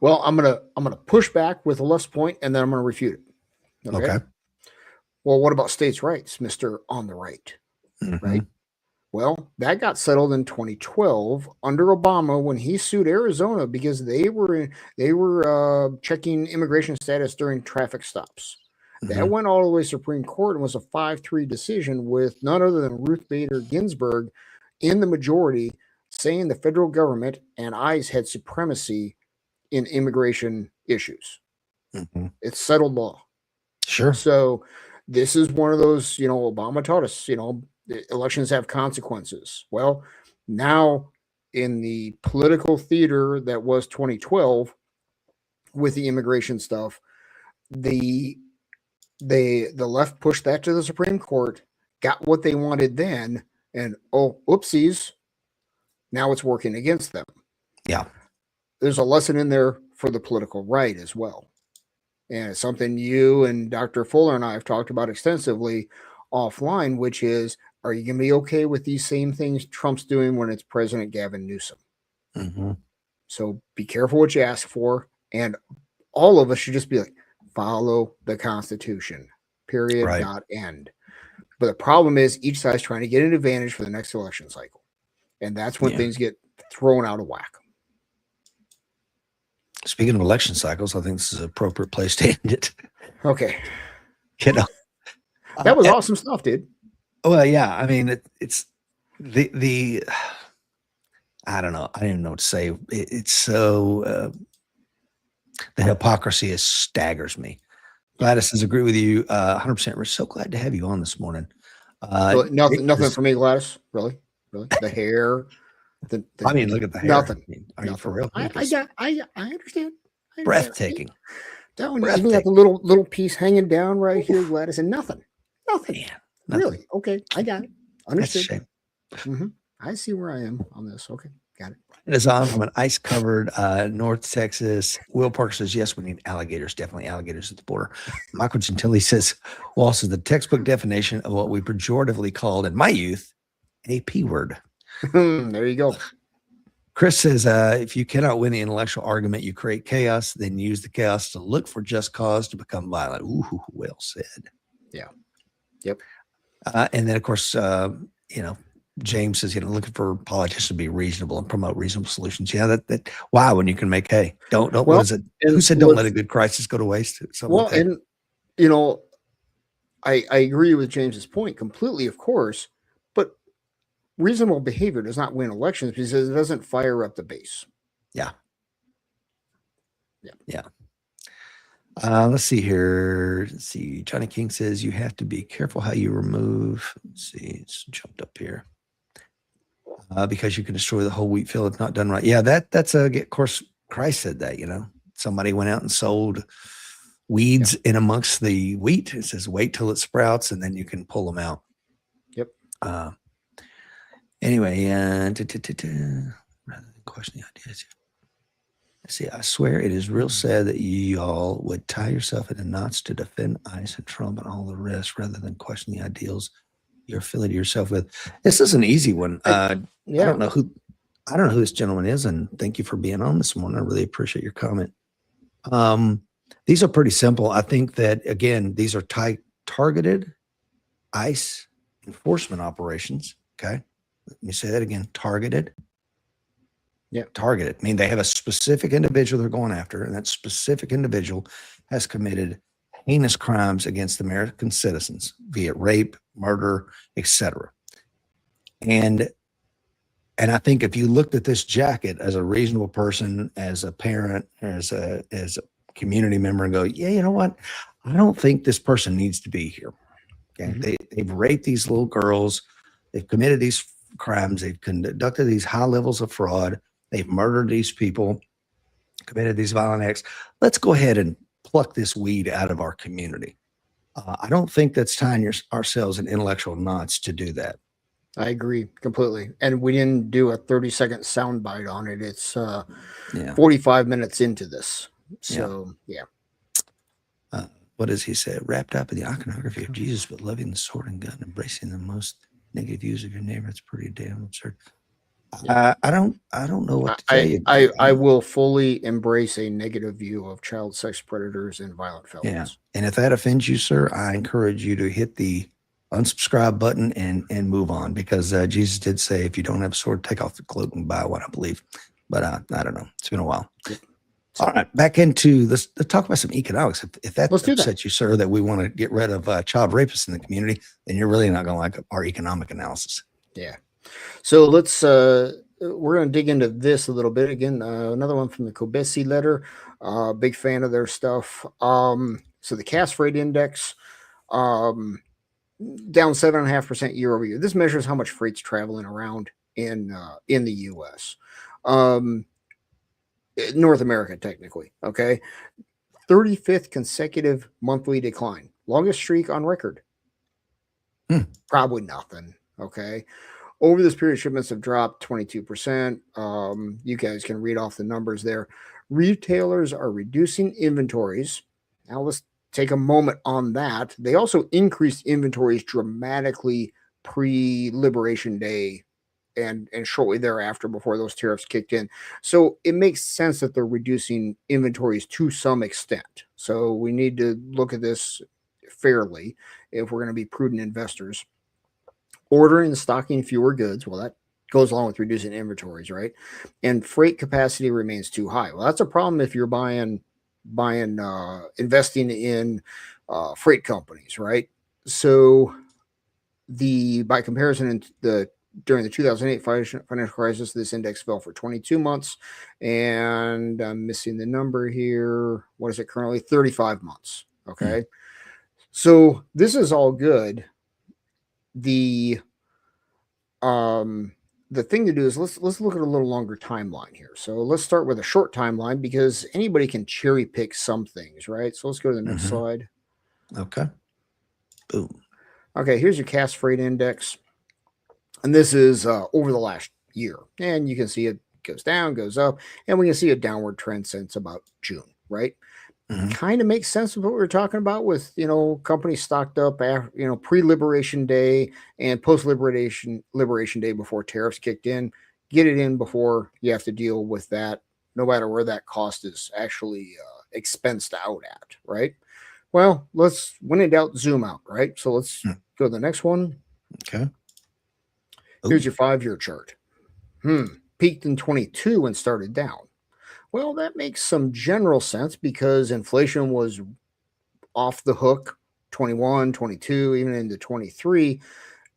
Well, I'm gonna push back with the left's point, and then I'm gonna refute it. Okay. Well, what about states' rights, Mr. On the Right? Right. Well, that got settled in 2012 under Obama when he sued Arizona because they were checking immigration status during traffic stops. That went all the way to Supreme Court and was a 5-3 decision with none other than Ruth Bader Ginsburg in the majority, saying the federal government and ICE had supremacy in immigration issues. It's settled law. Sure. So this is one of those, Obama taught us, elections have consequences. Well, now in the political theater that was 2012 with the immigration stuff, the left pushed that to the Supreme Court, got what they wanted then, and oopsies, now it's working against them. Yeah. There's a lesson in there for the political right as well. And it's something you and Dr. Fuller and I have talked about extensively offline, which is, are you going to be okay with these same things Trump's doing when it's President Gavin Newsom? So be careful what you ask for. And all of us should just be like, follow the Constitution, period, Right. End. But the problem is each side's trying to get an advantage for the next election cycle. And that's when things get thrown out of whack. Speaking of election cycles, I think this is an appropriate place to end it. Okay. That was awesome stuff, dude. Well, yeah. I mean, it's the I don't know. I don't even know what to say. It's so the hypocrisy staggers me. Gladys says, agree with you 100%. We're so glad to have you on this morning. Nothing for me, Gladys. Really? The hair. I mean, look at the hair. Nothing. Are you for real? I understand. Breathtaking. That one even got the little piece hanging down right here, Gladys, and nothing. Man, nothing. Really? Okay, I got it. Understood. That's a shame. I see where I am on this. Okay, got it. It is on from an ice-covered North Texas. Will Parker says, yes, we need alligators. Definitely alligators at the border. Michael Gentili says, Wall says, the textbook definition of what we pejoratively called in my youth a P word. There you go. Chris says, if you cannot win the intellectual argument, you create chaos, then use the chaos to look for just cause to become violent. Ooh, well said. Yeah. Yep. And then, of course, James says, looking for politicians to be reasonable and promote reasonable solutions. Yeah, that why when you can make hay. Don't what is it? Who said don't let a good crisis go to waste? And I agree with James's point completely, of course, but reasonable behavior does not win elections because it doesn't fire up the base. Yeah. Let's see here. Let's see. Johnny King says you have to be careful how you remove. Let's see. It's jumped up here. Because you can destroy the whole wheat field if not done right. Yeah, that's of course, Christ said that, somebody went out and sold weeds in amongst the wheat. It says, wait till it sprouts and then you can pull them out. Yep. Anyway, rather than question the ideas. See, I swear it is real sad that y'all would tie yourself into knots to defend ICE and Trump and all the rest rather than question the ideals you're affiliated yourself with. This is an easy one. I don't know who this gentleman is, and thank you for being on this morning. I really appreciate your comment. These are pretty simple. I think that, again, these are targeted ICE enforcement operations. Okay. Let me say that again. Targeted. Yeah. Targeted. I mean, they have a specific individual they're going after, and that specific individual has committed heinous crimes against American citizens, be it rape, murder, etc. And I think if you looked at this jacket as a reasonable person, as a parent, as a community member, and go, yeah, you know what? I don't think this person needs to be here. Okay, they've raped these little girls, they've committed these crimes, they've conducted these high levels of fraud, they've murdered these people, committed these violent acts. Let's go ahead and pluck this weed out of our community. I don't think that's tying ourselves in intellectual knots to do that. I agree completely. And we didn't do a 30-second soundbite on it. It's 45 minutes into this. So, yeah. What does he say? Wrapped up in the iconography of Jesus, but loving the sword and gun, embracing the most negative views of your neighbor. It's pretty damn absurd. Yeah. I don't know what to tell you. I will fully embrace a negative view of child sex predators and violent felons. Yeah. And if that offends you, sir, I encourage you to hit the unsubscribe button and move on, because Jesus did say, if you don't have a sword, take off the cloak and buy one, I believe. But I don't know. It's been a while. Yep. All right, back into let's talk about some economics. If that upsets you, sir, that we want to get rid of child rapists in the community, then you're really not going to like our economic analysis. Yeah. So let's we're going to dig into this a little bit again. Another one from the Kobesi letter. Big fan of their stuff. So the Cass Freight Index, down 7.5% year over year. This measures how much freight's traveling around in the U.S. North America, technically. Okay, 35th consecutive monthly decline, longest streak on record. Probably nothing. Okay. Over this period, shipments have dropped 22%. You guys can read off the numbers there. Retailers are reducing inventories. Now let's take a moment on that. They also increased inventories dramatically pre-Liberation Day and shortly thereafter, before those tariffs kicked in. So it makes sense that they're reducing inventories to some extent. So we need to look at this fairly if we're going to be prudent investors. Ordering and stocking fewer goods, well, that goes along with reducing inventories, right? And freight capacity remains too high. Well, that's a problem if you're investing in freight companies, right? So by comparison, during the 2008 financial crisis, this index fell for 22 months, and I'm missing the number here. What is it currently? 35 months. Okay. So this is all good. The thing to do is let's look at a little longer timeline here. So let's start with a short timeline, because anybody can cherry pick some things, right? So let's go to the next slide. Okay. Boom. Okay, here's your Cass Freight Index. And this is over the last year. And you can see it goes down, goes up, and we can see a downward trend since about June, right? Kind of makes sense with what we were talking about with, companies stocked up, pre-Liberation Day and post-Liberation Day before tariffs kicked in. Get it in before you have to deal with that, no matter where that cost is actually expensed out at, right? Well, when in doubt, zoom out, right? So let's go to the next one. Okay. Here's your 5-year chart. Peaked in 22 and started down. Well, that makes some general sense, because inflation was off the hook 21, 22, even into 23.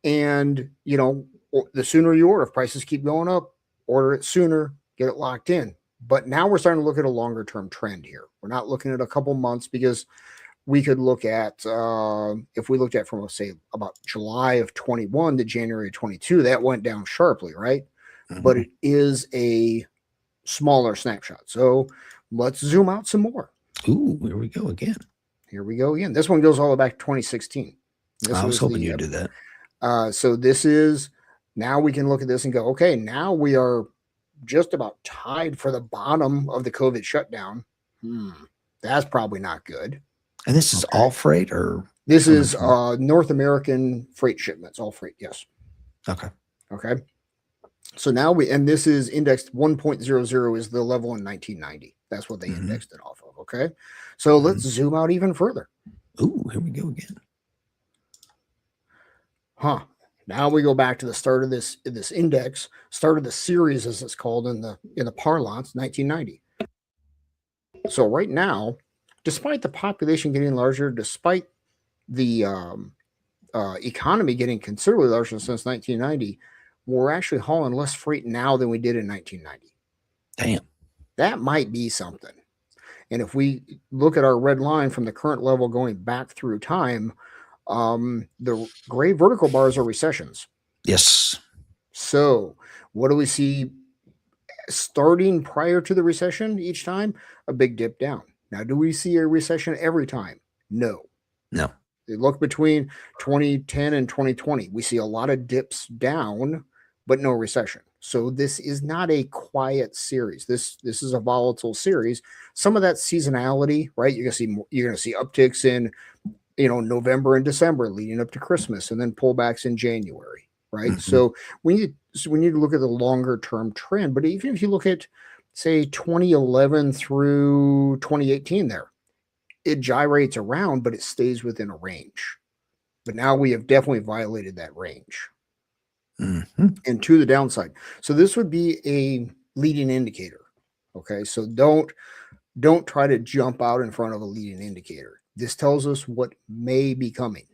And, the sooner you order, if prices keep going up, order it sooner, get it locked in. But now we're starting to look at a longer term trend here. We're not looking at a couple months, because we could look at, if we looked at from, let's say, about July of 21 to January of 22, that went down sharply, right? But it is a smaller snapshot. So let's zoom out some more. Ooh, here we go again. This one goes all the way back to 2016. I was hoping you'd do that. So this is, now we can look at this and go, okay, now we are just about tied for the bottom of the COVID shutdown. That's probably not good. And this is all freight, or this is North American freight shipments, all freight. Yes. Okay. So now this is indexed 1.00 is the level in 1990. That's what they indexed it off of. Okay. So let's zoom out even further. Ooh, here we go again. Now we go back to the start of this index, start of the series, as it's called in the parlance, 1990. So right now despite the population getting larger, despite the economy getting considerably larger since 1990, we're actually hauling less freight now than we did in 1990. Damn. That might be something. And if we look at our red line from the current level going back through time, the gray vertical bars are recessions. Yes. So what do we see starting prior to the recession each time? A big dip down. Now, do we see a recession every time? No. No. Look between 2010 and 2020. We see a lot of dips down, but no recession. So this is not a quiet series. This is a volatile series. Some of that seasonality, right? You're gonna see upticks in November and December leading up to Christmas, and then pullbacks in January, right? So we need to look at the longer term trend. But even if you look at, say, 2011 through 2018, there it gyrates around, but it stays within a range. But now we have definitely violated that range. And to the downside. So this would be a leading indicator. Okay. So don't try to jump out in front of a leading indicator. This tells us what may be coming,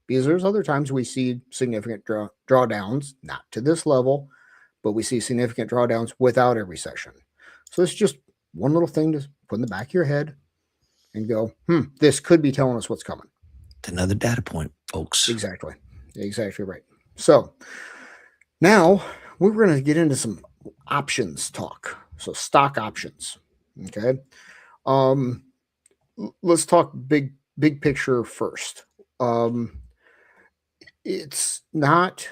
because there's other times we see significant drawdowns, not to this level, but we see significant drawdowns without a recession. So it's just one little thing to put in the back of your head and go, this could be telling us what's coming. It's another data point, folks. Exactly right. So now we're going to get into some options talk. So stock options. Okay. Let's talk big picture first. It's not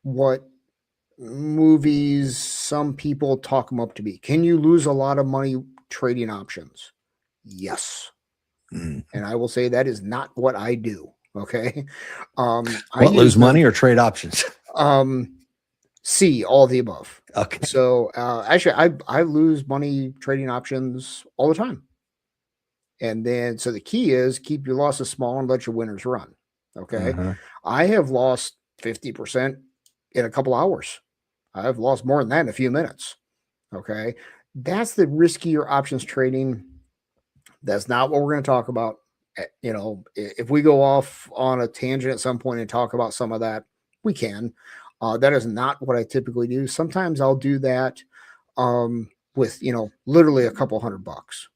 what movies, some people talk them up to be. Can you lose a lot of money trading options? Yes. And I will say that is not what I do. Okay. Lose money or trade options? C, all the above. Okay. So actually I lose money trading options all the time. And then, so the key is keep your losses small and let your winners run. Okay. I have lost 50% in a couple hours. I've lost more than that in a few minutes. Okay. That's the riskier options trading. That's not what we're going to talk about. If we go off on a tangent at some point and talk about some of that, we can. That is not what I typically do. Sometimes I'll do that with, literally a couple $100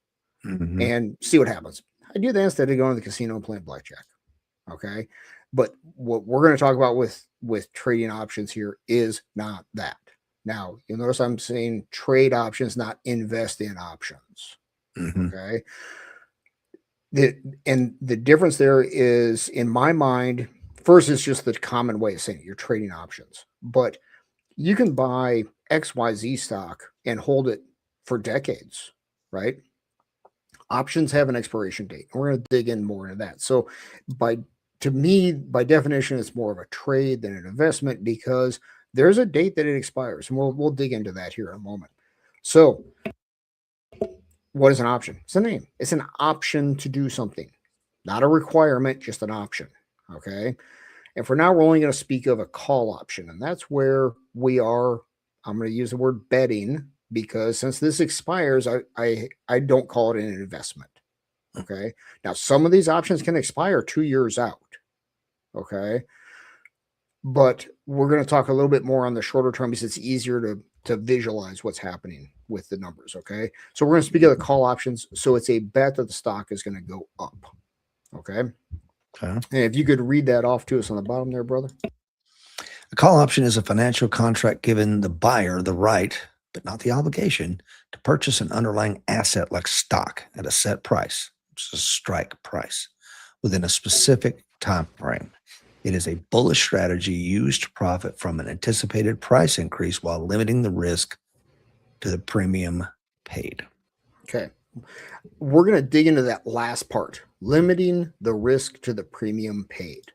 and see what happens. I do that instead of going to the casino and playing blackjack. Okay. But what we're going to talk about with trading options here is not that. Now, you'll notice I'm saying trade options, not invest in options. Okay. The difference there is, in my mind, first, it's just the common way of saying it. You're trading options, but you can buy XYZ stock and hold it for decades, right? Options have an expiration date. We're going to dig in more into that. So to me, by definition, it's more of a trade than an investment, because there's a date that it expires. And we'll dig into that here in a moment. So what is an option? It's a name. It's an option to do something, not a requirement, just an option. Okay. And for now, we're only going to speak of a call option. And that's where we are. I'm going to use the word betting, because since this expires, I don't call it an investment. Okay. Now, some of these options can expire 2 years out. Okay. But we're going to talk a little bit more on the shorter term, because it's easier to visualize what's happening with the numbers. Okay. So we're going to speak of the call options. So it's a bet that the stock is going to go up. Okay. And if you could read that off to us on the bottom there, brother. A call option is a financial contract giving the buyer the right, but not the obligation, to purchase an underlying asset like stock at a set price, which is a strike price, within a specific time frame. It is a bullish strategy used to profit from an anticipated price increase while limiting the risk to the premium paid. Okay. We're going to dig into that last part, limiting the risk to the premium paid.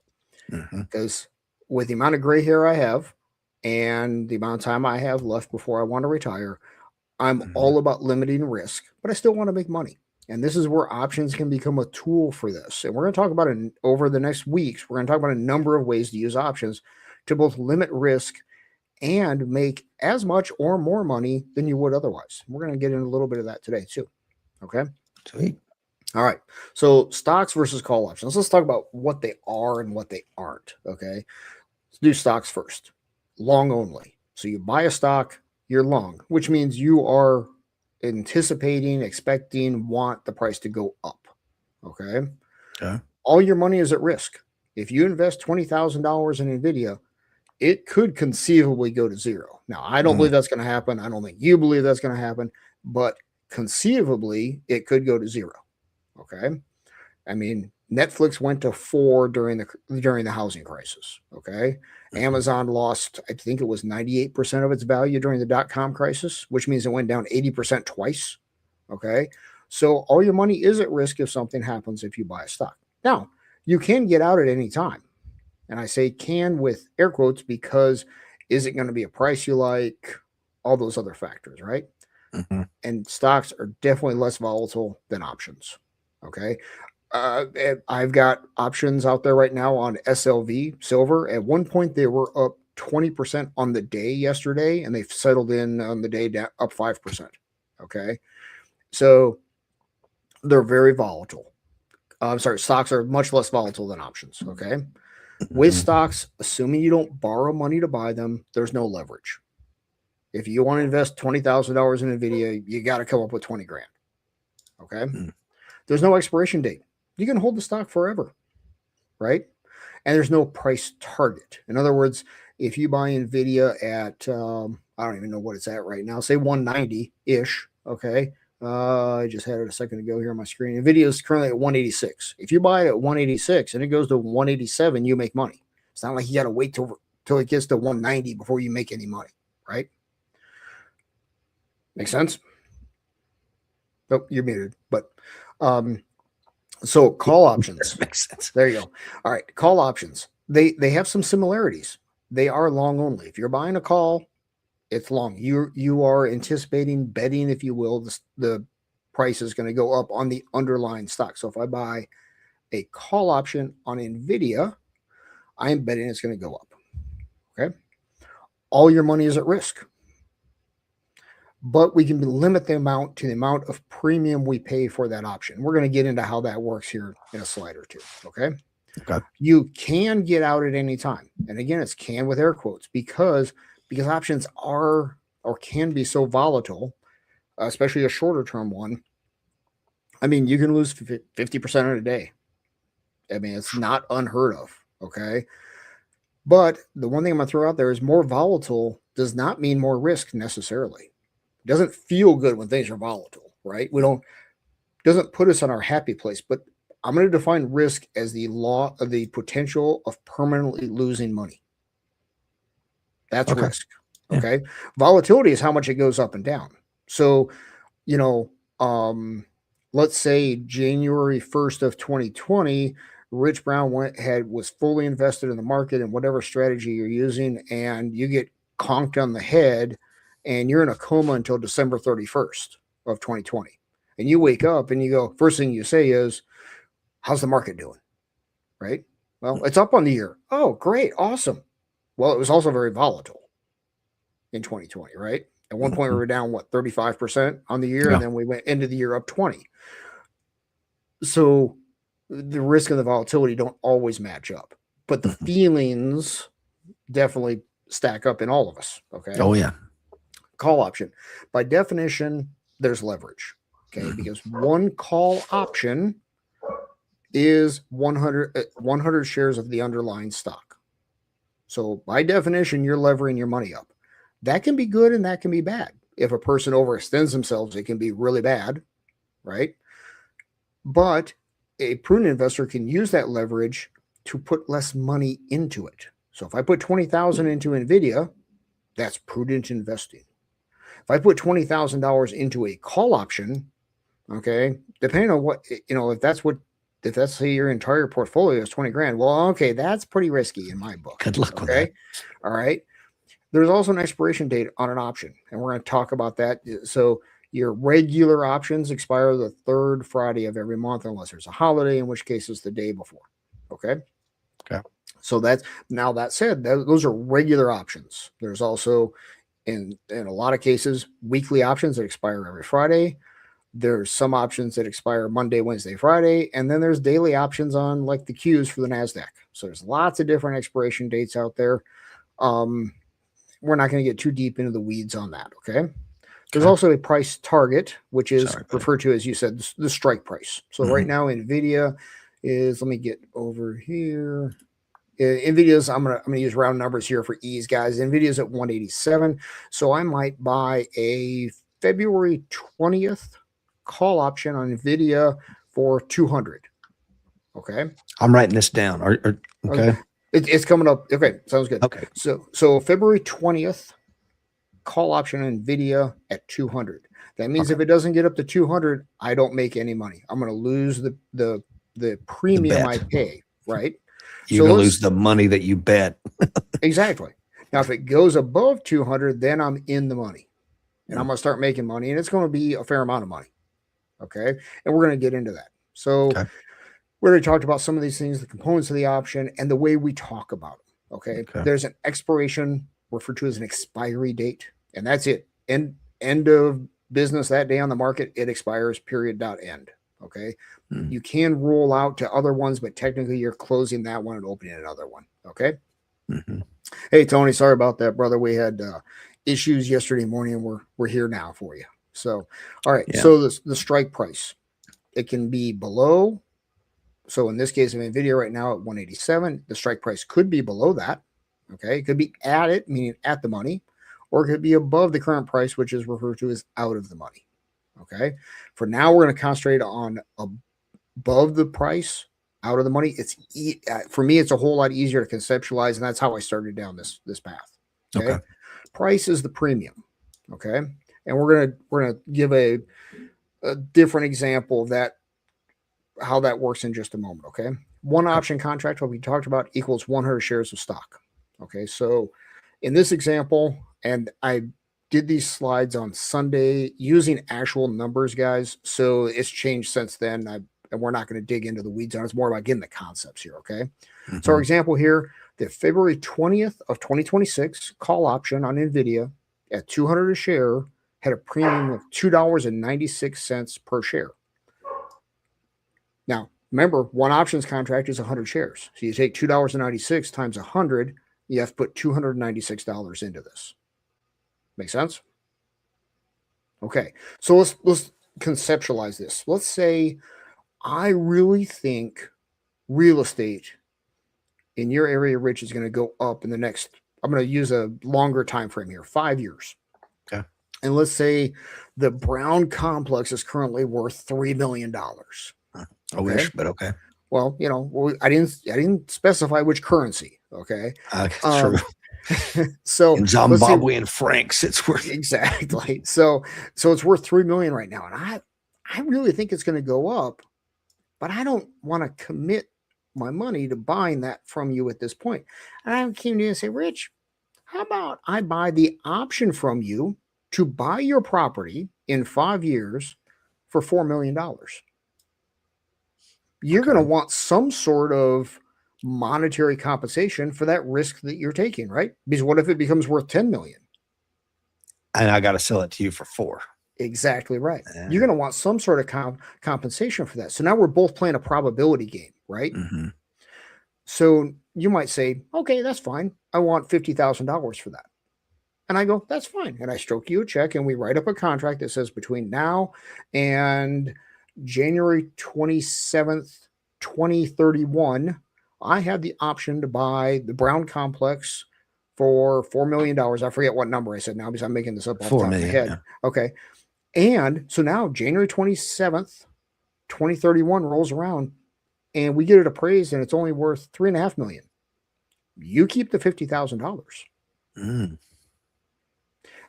Because with the amount of gray hair I have and the amount of time I have left before I want to retire, I'm all about limiting risk, but I still want to make money. And this is where options can become a tool for this. And we're going to talk about it over the next weeks. We're going to talk about a number of ways to use options to both limit risk and make as much or more money than you would otherwise. We're going to get into a little bit of that today too. Okay. Sweet. All right. So stocks versus call options. Let's talk about what they are and what they aren't. Okay. Let's do stocks first. Long only. So you buy a stock, you're long, which means you are anticipating, expecting, want the price to go up. Okay. Okay. All your money is at risk. If you invest $20,000 in NVIDIA, it could conceivably go to zero. Now, I don't believe that's going to happen. I don't think you believe that's going to happen, but conceivably, it could go to zero. Okay. I mean, Netflix went to 4 during the housing crisis. Okay. Amazon lost, I think it was 98% of its value during the dot-com crisis, which means it went down 80% twice. Okay. So all your money is at risk if something happens if you buy a stock. Now, you can get out at any time. And I say can with air quotes because is it going to be a price you like? All those other factors, right? Mm-hmm. And stocks are definitely less volatile than options. Okay. I've got options out there right now on SLV silver. At one point, they were up 20% on the day yesterday, and they've settled in on the day down, up 5%. Okay. So they're very volatile. I'm sorry, stocks are much less volatile than options. Okay. With stocks, assuming you don't borrow money to buy them, there's no leverage. If you want to invest $20,000 in NVIDIA, you got to come up with 20 grand. Okay. There's no expiration date. You can hold the stock forever, right? And there's no price target. In other words, if you buy NVIDIA at, I don't even know what it's at right now, say 190-ish, okay? I just had it a second ago here on my screen. NVIDIA is currently at 186. If you buy it at 186 and it goes to 187, you make money. It's not like you got to wait till it gets to 190 before you make any money, right? Make sense? Oh, you're muted. But so call options. Makes sense. There you go. All right, call options. They have some similarities. They are long only. If you're buying a call, it's long. You are anticipating, betting, if you will, the price is going to go up on the underlying stock. So if I buy a call option on NVIDIA, I am betting it's going to go up. Okay. All your money is at risk. But we can limit the amount to the amount of premium we pay for that option. We're going to get into how that works here in a slide or two. Okay. Okay. You can get out at any time. And again, it's can with air quotes because options are or can be so volatile, especially a shorter term one. I mean, you can lose 50% in a day. I mean, it's not unheard of. Okay. But the one thing I'm going to throw out there is more volatile does not mean more risk necessarily. It doesn't feel good when things are volatile, right? Doesn't put us on our happy place, but I'm going to define risk as the law of the potential of permanently losing money. That's Okay. risk. Okay. Yeah. Volatility is how much it goes up and down. So, let's say January 1st of 2020, Rich Brown was fully invested in the market and whatever strategy you're using, and you get conked on the head and you're in a coma until December 31st of 2020. And you wake up and you go, first thing you say is, how's the market doing? Right? Well, it's up on the year. Oh, great. Awesome. Well, it was also very volatile in 2020, right? At one point we were down, 35% on the year, and then we went into the year up 20. So the risk and the volatility don't always match up, but the feelings definitely stack up in all of us. Okay. Oh, yeah. Call option. By definition, there's leverage. Okay. Because one call option is 100 shares of the underlying stock. So by definition, you're levering your money up. That can be good and that can be bad. If a person overextends themselves, it can be really bad, right? But a prudent investor can use that leverage to put less money into it. So if I put $20,000 into NVIDIA, that's prudent investing. If I put $20,000 into a call option, okay, depending on what, if that's say your entire portfolio is 20 grand, well, okay, that's pretty risky in my book. Good luck okay? with that. All right. There's also an expiration date on an option, and we're going to talk about that. So your regular options expire the third Friday of every month, unless there's a holiday, in which case it's the day before. Okay. Okay. So that said, those are regular options. There's also in a lot of cases, weekly options that expire every Friday. There's some options that expire Monday, Wednesday, Friday, and then there's daily options on like the Qs for the NASDAQ. So there's lots of different expiration dates out there. We're not going to get too deep into the weeds on that, okay? There's also a price target, which is referred to as, you said, the strike price. So right now, NVIDIA is, let me get over here. NVIDIA's, I'm gonna use round numbers here for ease, guys. NVIDIA's at 187. So I might buy a February 20th call option on NVIDIA for 200. Okay. I'm writing this down. Okay. It's coming up. Okay. Sounds good. Okay. So February 20th call option on NVIDIA at 200. That means if it doesn't get up to 200, I don't make any money. I'm going to lose the premium I pay, right? You're going to lose the money that you bet. Exactly. Now, if it goes above 200, then I'm in the money and I'm going to start making money, and it's going to be a fair amount of money. Okay. And we're going to get into that. So we already talked about some of these things, the components of the option and the way we talk about them. Okay. There's an expiration referred to as an expiry date, and that's it. End of business that day on the market, it expires, period, dot, end. Okay. You can roll out to other ones, but technically you're closing that one and opening another one. Okay. Hey, Tony, sorry about that, brother. We had issues yesterday morning, and we're here now for you. So, all right. So the strike price, it can be below. So in this case of NVIDIA right now at 187, the strike price could be below that. Okay. It could be at it, meaning at the money, or it could be above the current price, which is referred to as out of the money. Okay. For now, we're going to concentrate on above the price, out of the money. It's for me, it's a whole lot easier to conceptualize, and that's how I started down this path. Okay. Price is the premium. Okay. And we're gonna give a different example of that, how that works in just a moment. Okay. One option contract, what we talked about, equals 100 shares of stock. Okay. So in this example, and I did these slides on Sunday using actual numbers, guys. So it's changed since then. And we're not going to dig into the weeds on it. It's more about getting the concepts here. Okay. So our example here, the February 20th of 2026 call option on NVIDIA at 200 a share had a premium of $2.96 per share. Now, remember, one options contract is 100 shares. So you take $2.96 times 100, you have to put $296 into this. Make sense? Okay. So let's conceptualize this. Let's say I really think real estate in your area, Rich, is going to go up in the next, I'm going to use a longer time frame here, 5 years. Okay. And let's say the Brown complex is currently worth $3 million. I wish, but okay. Well, you know, I didn't specify which currency. Okay. True. So in Zimbabwean francs, it's worth exactly. So it's worth $3 million right now, and I really think it's going to go up, but I don't want to commit my money to buying that from you at this point. And I came to you and say, Rich, how about I buy the option from you to buy your property in 5 years for $4 million? You're going to want some sort of monetary compensation for that risk that you're taking, right? Because what if it becomes worth 10 million? And I got to sell it to you for 4. Exactly right. You're going to want some sort of compensation for that. So now we're both playing a probability game, right? So you might say, okay, that's fine. I want $50,000 for that. And I go, that's fine. And I stroke you a check and we write up a contract that says between now and January 27th, 2031, I have the option to buy the Brown complex for $4 million. I forget what number I said now because I'm making this up off the top of my head. Yeah. Okay. And so now January 27th, 2031 rolls around and we get it appraised and it's only worth $3.5 million. You keep the $50,000.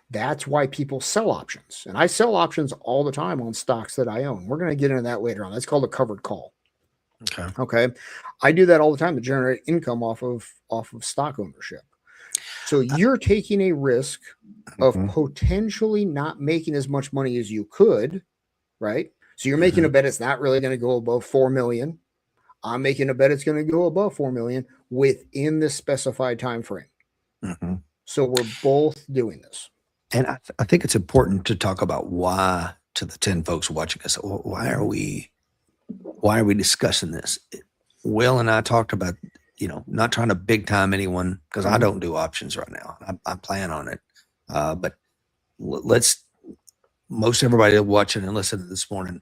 That's why people sell options. And I sell options all the time on stocks that I own. We're going to get into that later on. That's called a covered call. Okay. I do that all the time to generate income off of stock ownership. So you're taking a risk of potentially not making as much money as you could, right? So you're making a bet it's not really going to go above 4 million. I'm making a bet it's going to go above 4 million within the specified time frame. So we're both doing this. And I think it's important to talk about why to the 10 folks watching us, why are we discussing this? Will and I talked about, not trying to big time anyone, because I don't do options right now. I plan on it. But most everybody watching and listening this morning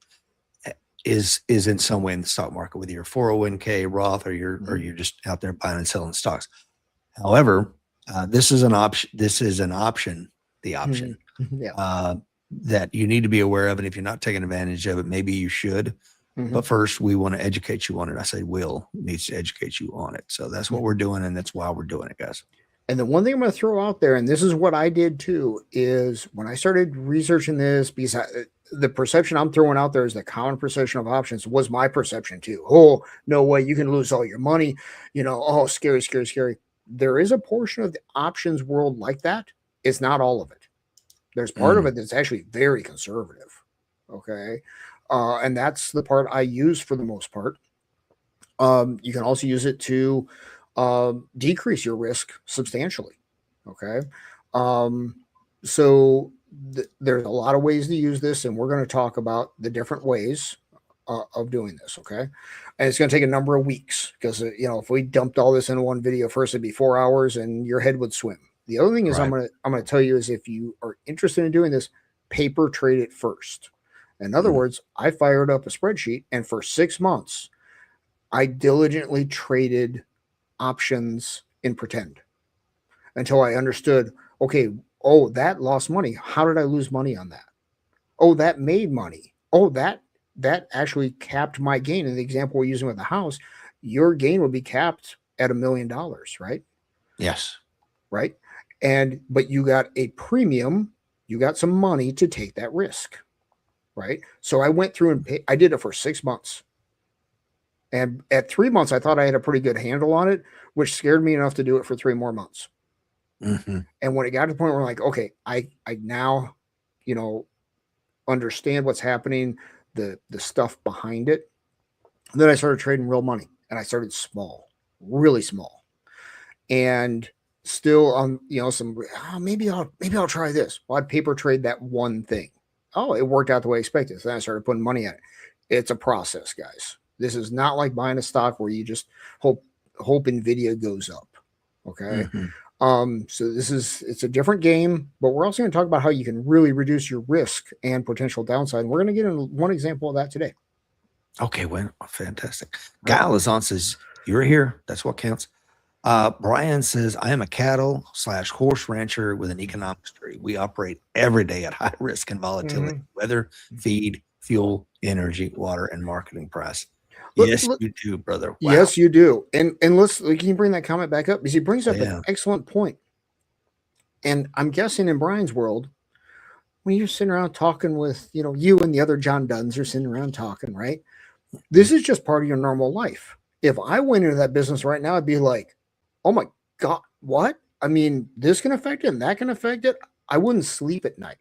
is in some way in the stock market, whether you're 401k, Roth, or you're just out there buying and selling stocks. However, this is an option. The option that you need to be aware of. And if you're not taking advantage of it, maybe you should. But first, we want to educate you on it. I say Will needs to educate you on it. So that's what we're doing, and that's why we're doing it, guys. And the one thing I'm going to throw out there, and this is what I did too, is when I started researching this, because the perception I'm throwing out there is the common perception of options was my perception too. Oh, no way, you can lose all your money. Oh, scary, scary, scary. There is a portion of the options world like that. It's not all of it. There's part of it that's actually very conservative. Okay. And that's the part I use for the most part. You can also use it to decrease your risk substantially. Okay. So there's a lot of ways to use this, and we're going to talk about the different ways of doing this. Okay. And it's going to take a number of weeks because, if we dumped all this in one video first, it'd be 4 hours and your head would swim. The other thing is I'm going to tell you is if you are interested in doing this, paper trade it first. In other words, I fired up a spreadsheet, and for 6 months, I diligently traded options in pretend until I understood, okay, oh, that lost money. How did I lose money on that? Oh, that made money. Oh, that actually capped my gain. In the example we're using with the house, your gain would be capped at $1 million, right? Yes. Right. But you got a premium, you got some money to take that risk. Right. So I went through and I did it for 6 months. And at 3 months, I thought I had a pretty good handle on it, which scared me enough to do it for 3 more months. And when it got to the point where I'm like, okay, I now, understand what's happening, the stuff behind it. And then I started trading real money, and I started small, really small, and still on, maybe I'll try this. Well, I'd paper trade that one thing. Oh, it worked out the way I expected. So then I started putting money at it. It's a process, guys. This is not like buying a stock where you just hope Nvidia goes up. Okay. So it's a different game, but we're also going to talk about how you can really reduce your risk and potential downside. And we're going to get into one example of that today. Okay, well, fantastic. Guile is on, says, you're here. That's what counts. Brian says, I am a cattle/horse rancher with an economics degree. We operate every day at high risk and volatility, weather, feed, fuel, energy, water, and marketing price. Yes, you do, brother. Wow. Yes, you do. And can you bring that comment back up? Because he brings up an excellent point. And I'm guessing in Brian's world, when you're sitting around talking with, you and the other John Duns are sitting around talking, right? This is just part of your normal life. If I went into that business right now, I'd be like, oh my God, what? I mean, this can affect it and that can affect it. I wouldn't sleep at night.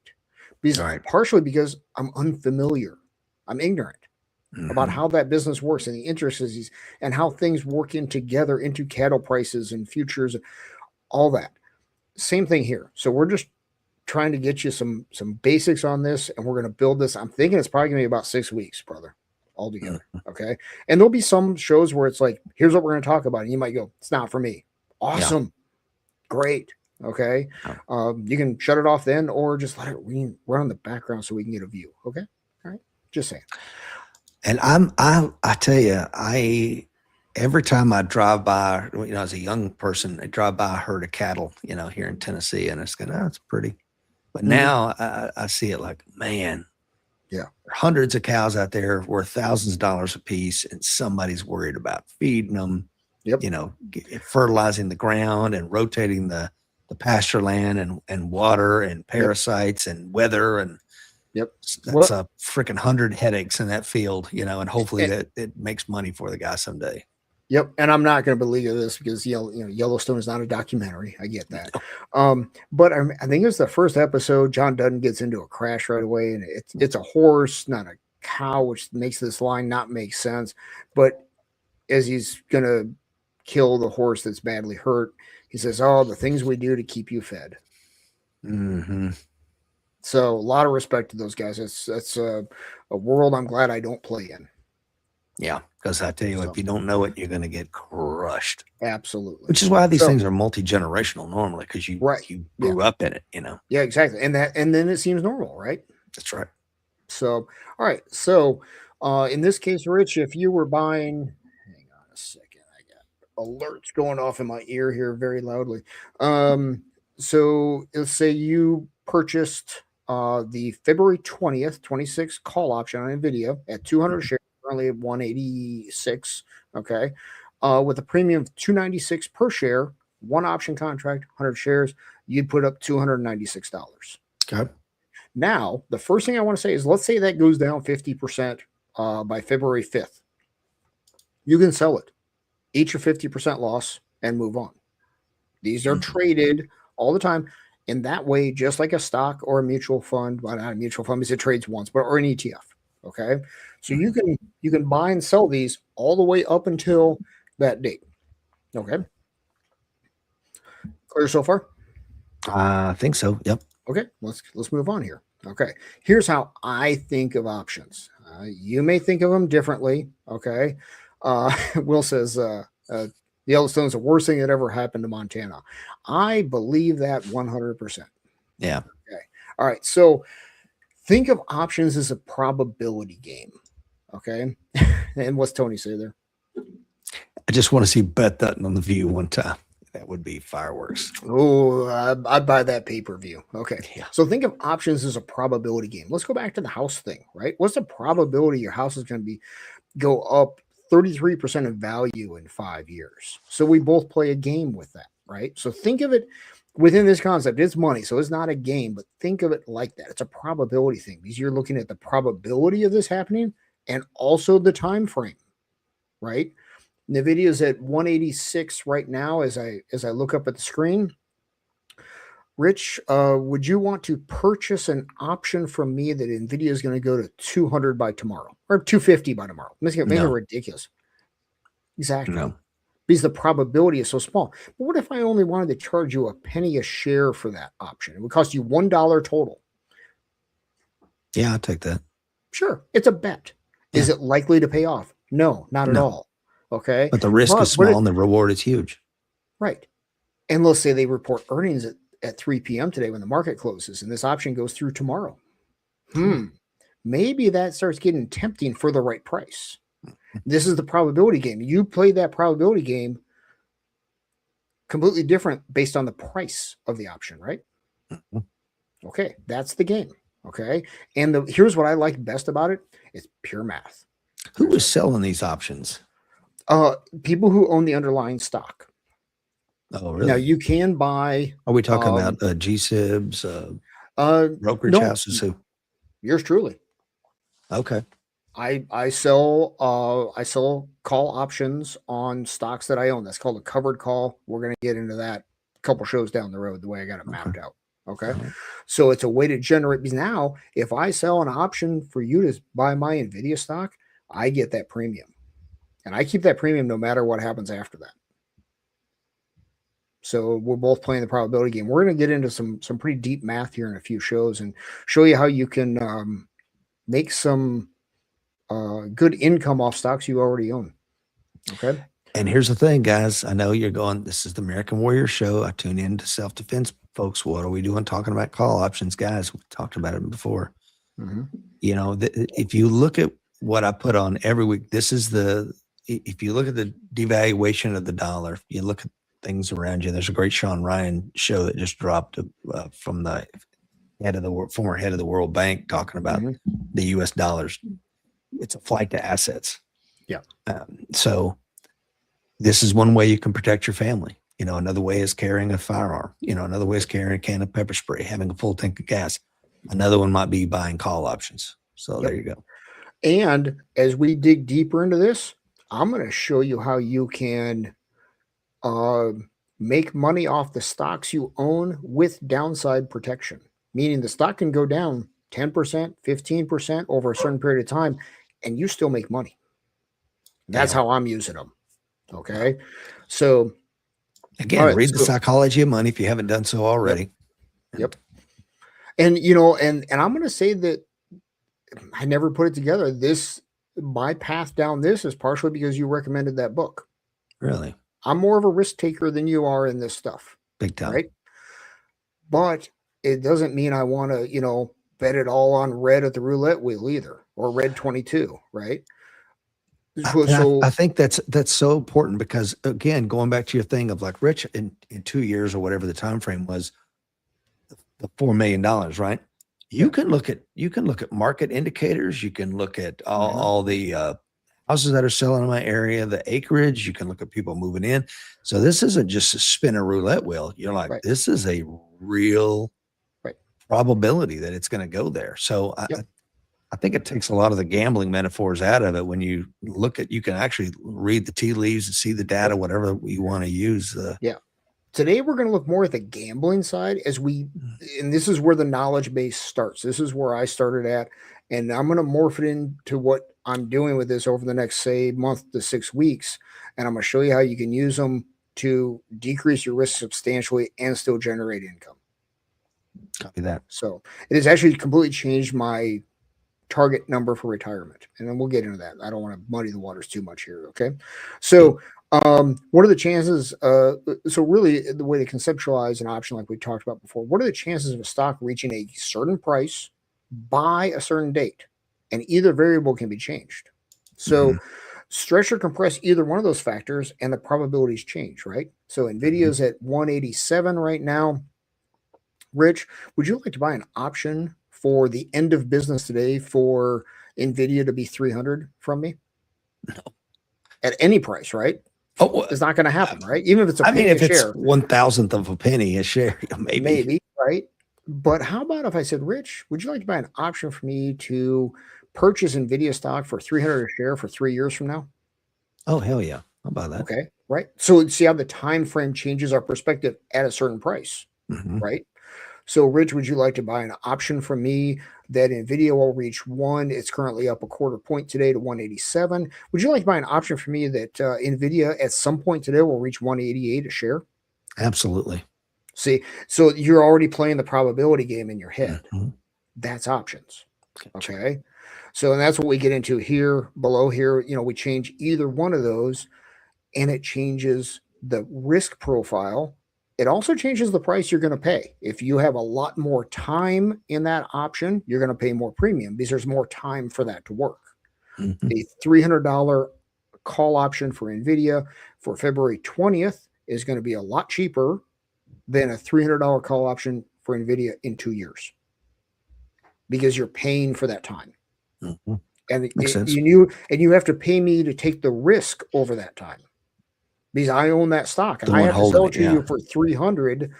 Partially because I'm unfamiliar. I'm ignorant about how that business works and the intricacies and how things work in together into cattle prices and futures, all that. Same thing here. So we're just trying to get you some basics on this, and we're going to build this. I'm thinking it's probably going to be about 6 weeks, brother, altogether. Okay. And there'll be some shows where it's like, here's what we're going to talk about. And you might go, it's not for me. Awesome. Yeah. Great. Okay. You can shut it off then, or just let it run in the background so we can get a view. Okay. All right. Just saying. And I tell you, every time I drive by, as a young person, I drive by a herd of cattle, here in Tennessee, and it's it's pretty. But now I see it like, man, there are hundreds of cows out there worth thousands of dollars a piece, and somebody's worried about feeding them, fertilizing the ground and rotating the pasture land and water and parasites and weather and. That's a freaking 100 headaches in that field, and hopefully that it makes money for the guy someday. Yep. And I'm not going to believe this because, Yellowstone is not a documentary. I get that. But I think it's the first episode. John Dutton gets into a crash right away, and it's a horse, not a cow, which makes this line not make sense. But as he's going to kill the horse that's badly hurt, he says, oh, the things we do to keep you fed. So a lot of respect to those guys. That's a world I'm glad I don't play in. Yeah, because I tell you, So if you don't know it, you're going to get crushed. absolutely. Which is why these So things are multi-generational normally, because you right. you Yeah. grew up in it, you know. Yeah, exactly. And then it seems normal, right? That's right. So all right. So in this case, Rich, if you were buying, hang on a second, I got alerts going off in my ear here very loudly. So let's say you purchased the February 20th, 26 call option on NVIDIA at 200 Mhm. shares, currently at 186. Okay. With a premium of 296 per share, one option contract, 100 shares, you'd put up $296. Okay. Now, the first thing I want to say is let's say that goes down 50% by February 5th. You can sell it, eat your 50% loss, and move on. These are Mhm. traded all the time. In that way, just like a stock or a mutual fund, well, not a mutual fund because it trades once, but or an ETF. Okay. So Mhm. you can buy and sell these all the way up until that date. Okay. Clear so far? I think so. Yep. Okay, let's move on here. Okay, here's how I think of options. You may think of them differently. Okay, Will says the Yellowstone's the worst thing that ever happened to Montana. I believe that 100%. Yeah. Okay, all right. So think of options as a probability game. Okay, and what's Tony say there? I just want to see Beth Dutton on the View one time. That would be fireworks. Oh, I'd buy that pay per view. Okay. Yeah. So think of options as a probability game. Let's go back to the house thing, right? What's the probability your house is going to go up 33% of value in 5 years? So we both play a game with that, right? So think of it within this concept. It's money. So it's not a game, but think of it like that. It's a probability thing because you're looking at the probability of this happening and also the time frame, right? NVIDIA is at 186 right now as I look up at the screen. Rich, would you want to purchase an option from me that NVIDIA is going to go to 200 by tomorrow or 250 by tomorrow? Make it No. ridiculous. Exactly. No. Because the probability is so small. But what if I only wanted to charge you a penny a share for that option? It would cost you $1 total. Yeah, I'll take that. Sure, it's a bet. Is Yeah. it likely to pay off? No, not at No. all. Okay. But the risk is But small and the reward is huge. right. And let's say they report earnings at 3 p.m. today when the market closes and this option goes through tomorrow. Maybe that starts getting tempting for the right price. This is the probability game. You play that probability game completely different based on the price of the option, right? Mhm. Okay, that's the game. Okay. And here's what I like best about it. It's pure math. Who is selling these options? People who own the underlying stock. Oh, Now really? you can buy Are we talking about GSIBs, brokerage no, houses? Who? yours truly. Okay. I sell call options on stocks that I own. That's called a covered call. We're gonna get into that a couple shows down the road, the way I got it mapped out. Okay. All right. So it's a way to generate because now if I sell an option for you to buy my NVIDIA stock, I get that premium. And I keep that premium no matter what happens after that. So we're both playing the probability game. We're going to get into some pretty deep math here in a few shows and show you how you can make some good income off stocks you already own. Okay. And here's the thing, guys. I know you're going, this is the American Warrior Show. I tune in to self-defense folks. What are we doing talking about call options? Guys, we talked about it before. Mm-hmm. You know, if you look at what I put on every week, if you look at the devaluation of the dollar, you look at things around you. There's a great Sean Ryan show that just dropped from the former head of the World Bank talking about the U.S. dollars. It's a flight to assets. Yeah. So this is one way you can protect your family. You know, another way is carrying a firearm. You know, another way is carrying a can of pepper spray, having a full tank of gas. Another one might be buying call options. So there you go. And as we dig deeper into this, I'm going to show you how you can make money off the stocks you own with downside protection, meaning the stock can go down 10%, 15% over a certain period of time, and you still make money. That's how I'm using them. Okay. So again, read The Psychology of Money if you haven't done so already. Yep. And you know, and I'm going to say that I never put it together. My path down this is partially because you recommended that book. Really, I'm more of a risk taker than you are in this stuff, big time. right? But it doesn't mean I want to, bet it all on red at the roulette wheel either, or red 22, right? I So think that's so important because again, going back to your thing of like Rich in 2 years or whatever the time frame was, the $4 million, right? yeah. You can look at market indicators. You can look at Mhm. all the houses that are selling in my area, the acreage. You can look at people moving in. So this isn't just a spin a roulette wheel. You're like, Right. this is a real Right. probability that it's going to go there. So Yep. I think it takes a lot of the gambling metaphors out of it when you look at, you can actually read the tea leaves and see the data, Yep. whatever you want to use. Yeah. Today we're going to look more at the gambling side and this is where the knowledge base starts. This is where I started at, and I'm going to morph it into what I'm doing with this over the next, say, month to 6 weeks. And I'm going to show you how you can use them to decrease your risk substantially and still generate income. Copy that. So it has actually completely changed my target number for retirement. And then we'll get into that. I don't want to muddy the waters too much here. Okay. So, what are the chances? So, really, the way to conceptualize an option, like we talked about before, what are the chances of a stock reaching a certain price by a certain date? And either variable can be changed. So, Mhm. stretch or compress either one of those factors, and the probabilities change, right? So, Mhm. NVIDIA's at 187 right now. Rich, would you like to buy an option for the end of business today for NVIDIA to be 300 from me at any price, right? Oh, well, It's not going to happen, right? Even if it's a I mean, penny a if it's share, 1,000th of a penny a share, maybe. maybe, right? But how about if I said, Rich, would you like to buy an option for me to purchase NVIDIA stock for 300 a share for 3 years from now? Oh, hell yeah. How about that? Okay, right? So see how the time frame changes our perspective at a certain price, Mhm. right? So, Rich, would you like to buy an option from me that NVIDIA will reach one? It's currently up a quarter point today to 187. Would you like to buy an option for me that NVIDIA at some point today will reach 188 a share? Absolutely. See, so you're already playing the probability game in your head. Mhm. That's options. Gotcha. Okay. So, and that's what we get into here below here. We change either one of those and it changes the risk profile. It also changes the price you're going to pay. If you have a lot more time in that option, you're going to pay more premium because there's more time for that to work. Mhm. A $300 call option for NVIDIA for February 20th is going to be a lot cheaper than a $300 call option for NVIDIA in 2 years because you're paying for that time. Mhm. And Makes sense. you have to pay me to take the risk over that time because I own that stock and The I one have to holding sell it. it to Yeah. you for 300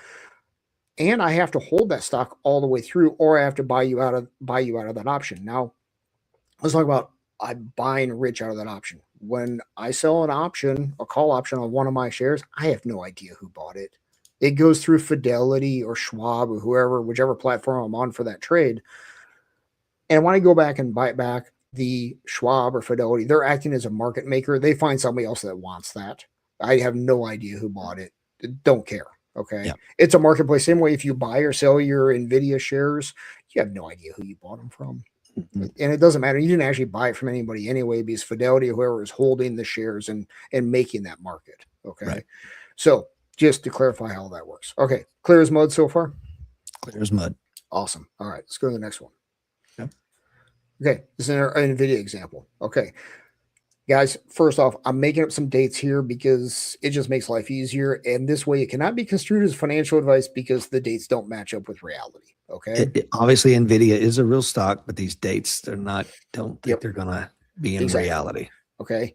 and I have to hold that stock all the way through or I have to buy you out of that option. Now, let's talk about I'm buying Rich out of that option. When I sell an option, a call option on one of my shares, I have no idea who bought it. It goes through Fidelity or Schwab or whoever, whichever platform I'm on for that trade. And when I go back and buy it back, the Schwab or Fidelity, they're acting as a market maker. They find somebody else that wants that. I have no idea who bought it. Don't care. Okay. Yeah. It's a marketplace. Same way if you buy or sell your NVIDIA shares, you have no idea who you bought them from. Mhm. And it doesn't matter. You didn't actually buy it from anybody anyway, because Fidelity or whoever is holding the shares and making that market. Okay. Right. So just to clarify how that works. Okay. Clear as mud so far? Clear as mud. Awesome. All right. Let's go to the next one. Yeah. Okay, this is an NVIDIA example. Okay, guys, first off, I'm making up some dates here because it just makes life easier. And this way, it cannot be construed as financial advice because the dates don't match up with reality. Okay. Obviously, Nvidia is a real stock, but these dates, they're not. Don't think Yep. they're going to be in Exactly. reality. Okay.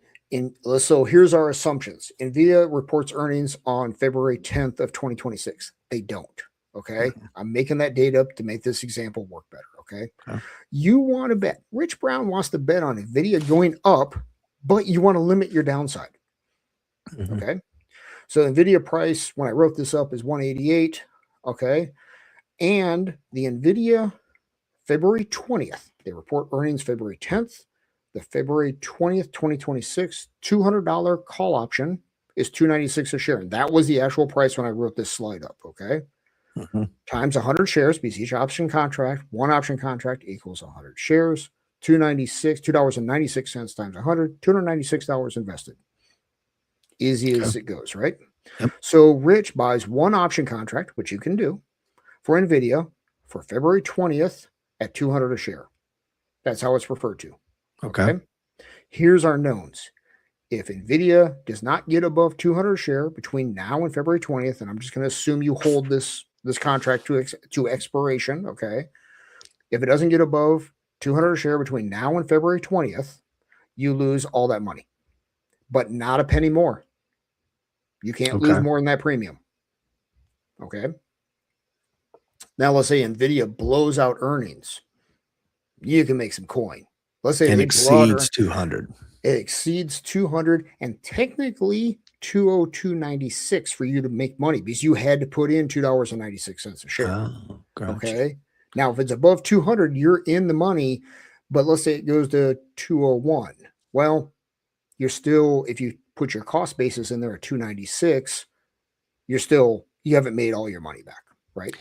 So here's our assumptions. NVIDIA reports earnings on February 10th of 2026. They don't. Okay. I'm making that date up to make this example work better. Okay. Okay. You want to bet. Rich Brown wants to bet on NVIDIA going up, but you want to limit your downside. Mhm. Okay. So NVIDIA price, when I wrote this up, is 188. Okay. And the NVIDIA February 20th, they report earnings February 10th. The February 20th, 2026, $200 call option is $296 a share. And that was the actual price when I wrote this slide up. Okay. times 100 shares, because each option contract, one option contract equals 100 shares. $2.96 times 100, $296 invested. Easy as it goes, right? Yep. So Rich buys one option contract, which you can do, for NVIDIA for February 20th at 200 a share. That's how it's referred to. Okay. Here's our knowns. If NVIDIA does not get above 200 a share between now and February 20th, and I'm just going to assume you hold this contract to expiration, okay? If it doesn't get above 200 a share between now and February 20th, you lose all that money, but not a penny more. You can't lose more than that premium. Okay. Now let's say NVIDIA blows out earnings. You can make some coin. Let's say it exceeds 200. It exceeds 200 and technically 202.96 for you to make money, because you had to put in $2.96 a share. Oh, gotcha. Okay. Now, if it's above 200, you're in the money, but let's say it goes to 201. Well, you're still, if you put your cost basis in there at 296, you haven't made all your money back, right?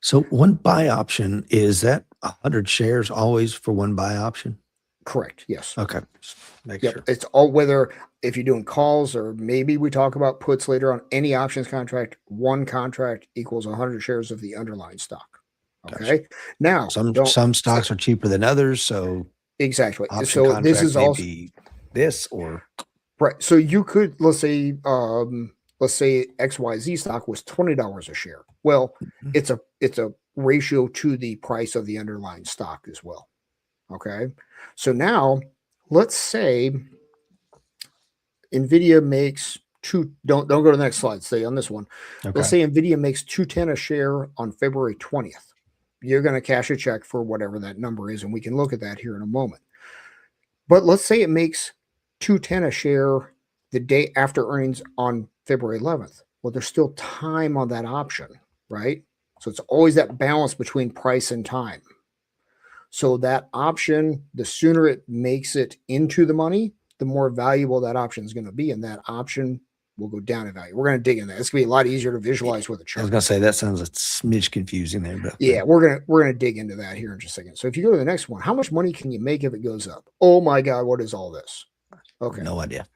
So one buy option, is that 100 shares always for one buy option? Correct. Yes. Okay. Make sure. It's all, whether if you're doing calls or maybe we talk about puts later on, any options contract, one contract equals 100 shares of the underlying stock. Okay. Gotcha. Now, some stocks are cheaper than others. So exactly. So this is also this or right. So you could, let's say XYZ stock was $20 a share. Well, it's a ratio to the price of the underlying stock as well. Okay. So now let's say NVIDIA makes don't go to the next slide. Stay on this one. Okay. Let's say NVIDIA makes $2.10 a share on February 20th. You're going to cash a check for whatever that number is, and we can look at that here in a moment. But let's say it makes $2.10 a share the day after earnings on February 11th. Well, there's still time on that option, right? So it's always that balance between price and time. So that option, the sooner it makes it into the money, the more valuable that option is going to be, and that option will go down in value. We're going to dig in that. It's going to be a lot easier to visualize with a chart. I was going to say that sounds a smidge confusing there, but yeah, we're going to dig into that here in just a second. So if you go to the next one, how much money can you make if it goes up? Oh my God, what is all this? Okay, no idea.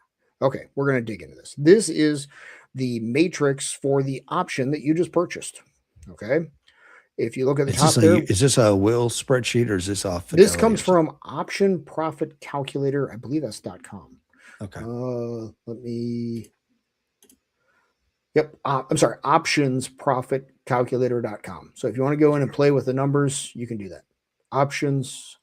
Okay, we're going to dig into this. This is the matrix for the option that you just purchased. Okay. If you look at the top there, is this a Will spreadsheet or is this off? This comes from Option Profit Calculator. I believe that's .com. Okay. I'm sorry. Optionsprofitcalculator.com. So if you want to go in and play with the numbers, you can do that. Options,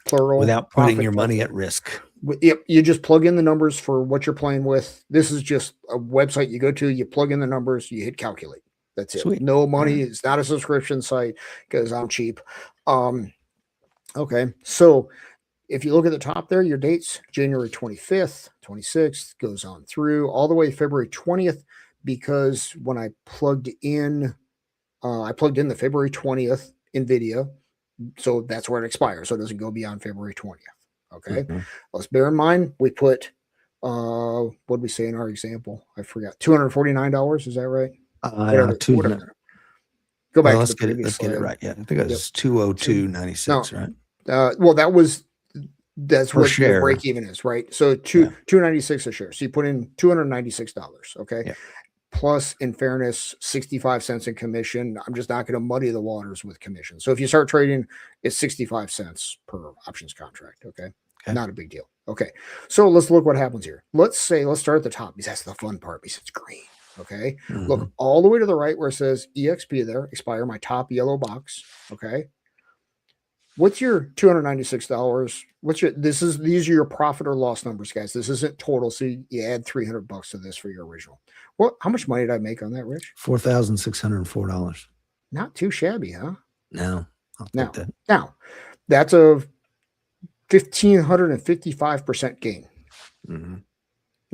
plural. Without putting your money at risk. Yep. You just plug in the numbers for what you're playing with. This is just a website you go to, you plug in the numbers, you hit calculate. That's it. Sweet. No money. It's not a subscription site because I'm cheap. Okay. So if you look at the top there, your dates, January 25th, 26th, goes on through all the way to February 20th, because when I plugged in the February 20th NVIDIA. So that's where it expires. So it doesn't go beyond February 20th. Okay. Let's bear in mind, we put, what did we say in our example? I forgot. $249. Is that right? Whatever. Go back. Let's get it right. Yeah, I think it was 202.96, right? Well, that's what your break even is, right? So $296 a share. So you put in $296. Okay. Yeah. Plus, in fairness, 65 cents in commission. I'm just not going to muddy the waters with commission. So if you start trading, it's 65 cents per options contract. Okay. Not a big deal. Okay. So let's look what happens here. Let's start at the top, because that's the fun part, because it's green. Okay. Look all the way to the right where it says EXP there, expire, my top yellow box. Okay. What's your $296? These are your profit or loss numbers, guys. This isn't total. So you add $300 to this for your original. Well, how much money did I make on that, Rich? $4,604. Not too shabby, huh? No. Now, that's a 1,555% gain.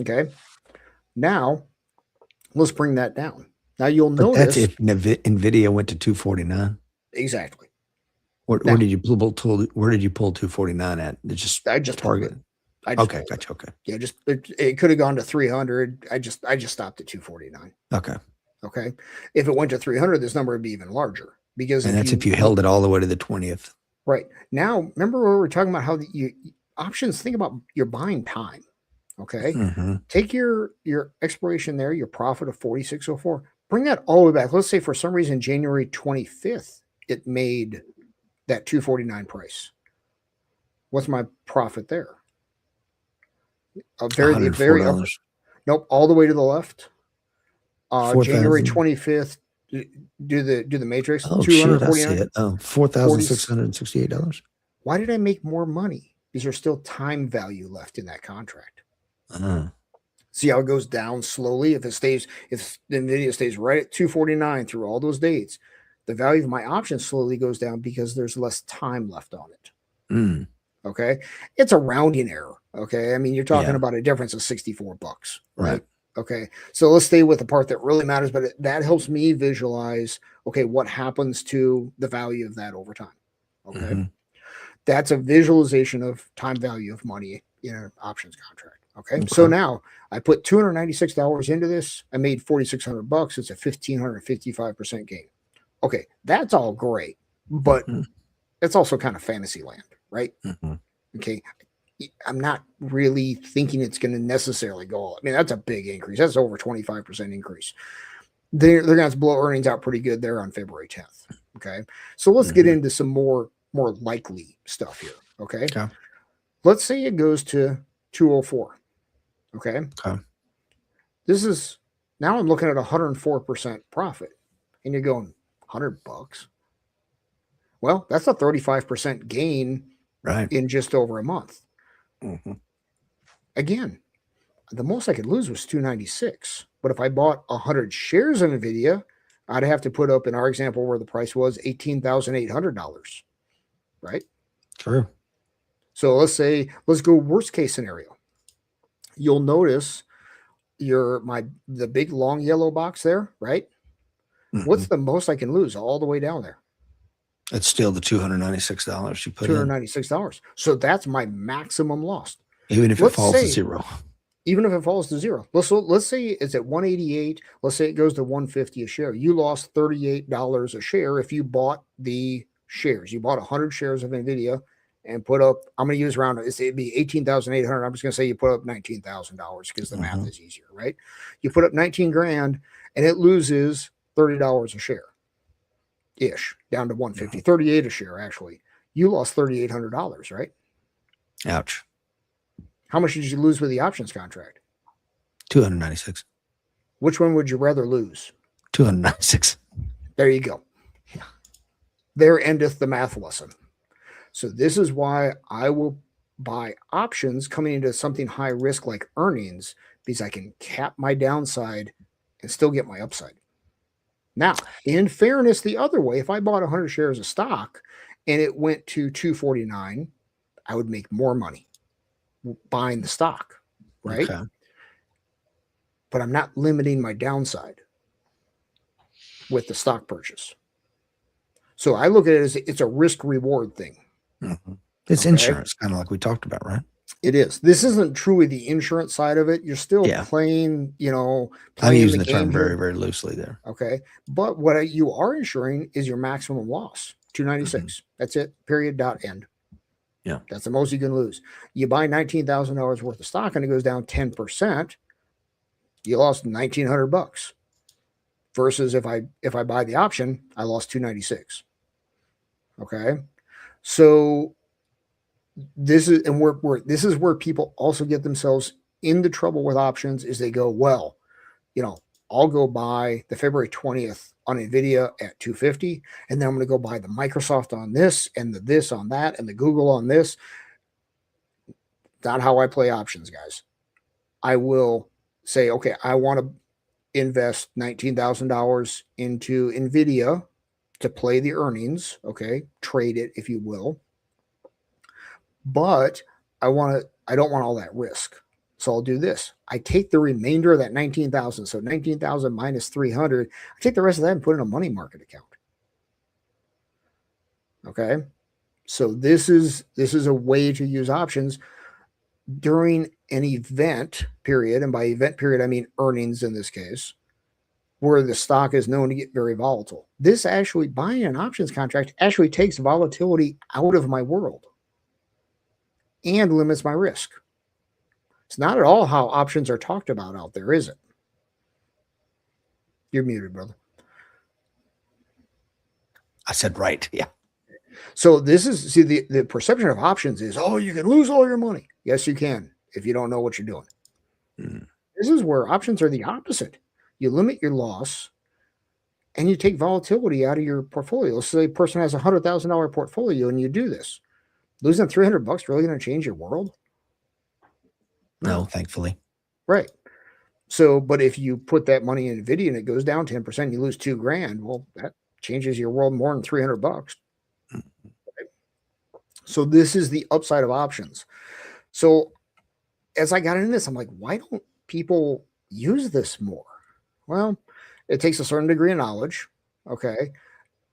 Okay. Now, let's bring that down. Now you'll notice that's if NVIDIA went to 249. Exactly. Where did you pull 249 at? I just target. Okay, gotcha. Okay. Yeah, it could have gone to 300. I just stopped at 249. Okay. Okay. If it went to 300, this number would be even larger because And that's if you held it all the way to the 20th. right now, remember where we're talking about how you options, think about your buying time. Okay. Mm-hmm. Take your expiration there, your profit of 4604, bring that all the way back. Let's say for some reason, January 25th, it made that 249 price. What's my profit there? Very upper. $104. Nope, all the way to the left. January 4,000. 25th. Do the matrix. Oh shit, I see it. Oh, $40. $4,668. Why did I make more money? Because there's still time value left in that contract. See how it goes down slowly. If the NVIDIA stays right at 249 through all those dates, the value of my option slowly goes down because there's less time left on it. Okay. It's a rounding error. Okay. I mean, you're talking about a difference of $64, right? Okay. So let's stay with the part that really matters, but that helps me visualize, okay, what happens to the value of that over time. Okay. That's a visualization of time value of money in an options contract. Okay. So now I put $296 into this. I made $4,600. It's a 1,555% gain. Okay. That's all great, but it's also kind of fantasy land, right? Okay. I'm not really thinking it's going to necessarily go all. I mean, that's a big increase. That's over 25% increase. They're going to have to blow earnings out pretty good there on February 10th. Okay. So let's get into some more likely stuff here. Okay. Let's say it goes to 204. Okay. This is now I'm looking at 104% profit, and you're going $100. Well, that's a 35% gain in just over a month. Again, the most I could lose was 296. But if I bought 100 shares of NVIDIA, I'd have to put up, in our example where the price was $18,800, right? True. So let's go worst case scenario. You'll notice the big long yellow box there, right? What's the most I can lose all the way down there? It's still the $296 you put $296. So that's my maximum loss. Even if it falls to zero. Even if it falls to zero. Let's say it's at 188. Let's say it goes to 150 a share. You lost $38 a share if you bought the shares. You bought 100 shares of NVIDIA and put up, I'm going to use around, it'd be 18,800. I'm just going to say you put up $19,000 because the math is easier, right? You put up 19 grand and it loses $30 a share ish down to 150, 38 a share. Actually, you lost $3,800, right? Ouch. How much did you lose with the options contract? 296. Which one would you rather lose? 296. There you go. There endeth the math lesson. So this is why I will buy options coming into something high risk like earnings, because I can cap my downside and still get my upside. Now, in fairness, the other way, if I bought 100 shares of stock and it went to 249, I would make more money buying the stock, right? Okay. But I'm not limiting my downside with the stock purchase. So I look at it as it's a risk reward thing. It's insurance, kind of like we talked about, right? It is. This isn't truly the insurance side of it. You're still playing, I'm using the term very, very loosely there. Okay. But what you are insuring is your maximum loss, 296. That's it. Period. Dot. End. Yeah. That's the most you can lose. You buy $19,000 worth of stock and it goes down 10%. You lost $1,900 versus if I buy the option, I lost 296. Okay. So this is where people also get themselves into trouble with options is they go, well, I'll go buy the February 20th on NVIDIA at 250, and then I'm going to go buy the Microsoft on this and the this on that and the Google on this. Not how I play options, guys. I will say, okay, I want to invest $19,000 into NVIDIA to play the earnings, okay, trade it if you will. But I don't want all that risk. So I'll do this. I take the remainder of that 19,000. So 19,000 minus 300. I take the rest of that and put in a money market account. Okay. So this is a way to use options during an event period. And by event period, I mean earnings in this case, where the stock is known to get very volatile. This actually, buying an options contract actually takes volatility out of my world and limits my risk. It's not at all how options are talked about out there, is it? You're muted, brother. I said right. Yeah. So this is, see, the perception of options is, oh, you can lose all your money. Yes, you can if you don't know what you're doing. Mm. This is where options are the opposite. You limit your loss and you take volatility out of your portfolio. So a person has $100,000 portfolio and you do this. Losing $300 really going to change your world? No, thankfully. Right. So, but if you put that money in Nvidia and it goes down 10%, you lose $2,000. Well, that changes your world more than $300. Right? So this is the upside of options. So as I got into this, I'm like, why don't people use this more? Well, it takes a certain degree of knowledge. Okay.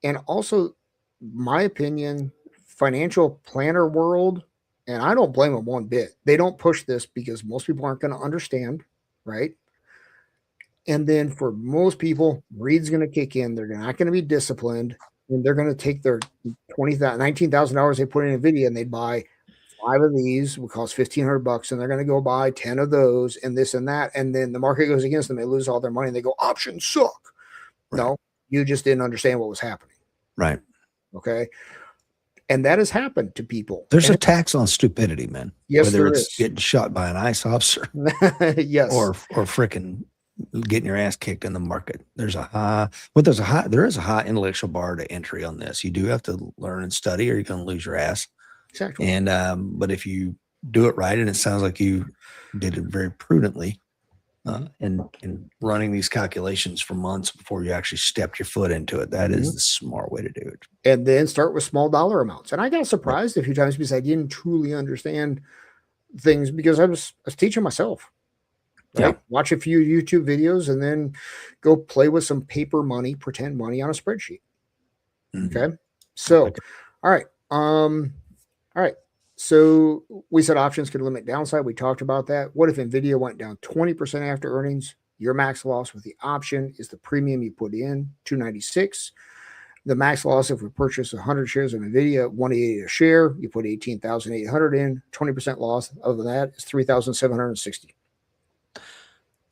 And also, my opinion, financial planner world, and I don't blame them one bit. They don't push this because most people aren't going to understand, right? And then for most people, greed's going to kick in. They're not going to be disciplined, and they're going to take their $19,000 they put in Nvidia and they buy 5 of these, would cost $1,500, and they're going to go buy 10 of those and this and that. And then the market goes against them. They lose all their money. And they go, options suck. Right. No, you just didn't understand what was happening. Right. Okay. And that has happened to people. There's a tax on stupidity, man. Yes, whether there it's is. Getting shot by an ICE officer, yes, or freaking getting your ass kicked in the market. There is a high intellectual bar to entry on this. You do have to learn and study, or you're going to lose your ass. Exactly. And but if you do it right, and it sounds like you did it very prudently, and running these calculations for months before you actually stepped your foot into it, that is the smart way to do it. And then start with small dollar amounts. And I got surprised a few times because I didn't truly understand things, because I was teaching myself. Right? Yeah. Watch a few YouTube videos and then go play with some paper money, pretend money on a spreadsheet. Mm-hmm. Okay. So, all right. All right. So we said options could limit downside. We talked about that. What if Nvidia went down 20% after earnings? Your max loss with the option is the premium you put in, $296. The max loss if we purchase 100 shares of Nvidia, $188 a share. You put 18,800 in. 20% loss of that is 3,760.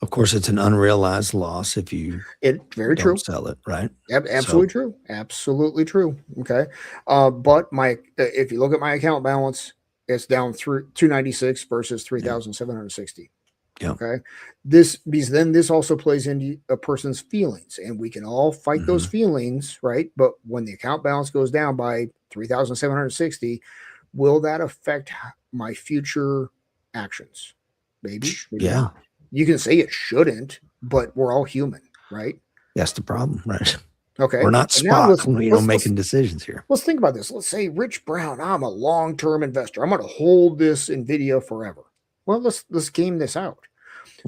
Of course, it's an unrealized loss if you don't sell it, right? Absolutely true. Absolutely true. Okay. But if you look at my account balance, it's down through 296 versus 3,760. Yeah. Okay. Because then this also plays into a person's feelings, and we can all fight those feelings, right? But when the account balance goes down by 3,760, will that affect my future actions? Maybe yeah. Not. You can say it shouldn't, but we're all human, right? That's the problem, right? Okay. We're not Spock, making decisions here. Let's think about this. Let's say Rich Brown, I'm a long-term investor. I'm going to hold this Nvidia forever. Well, let's game this out.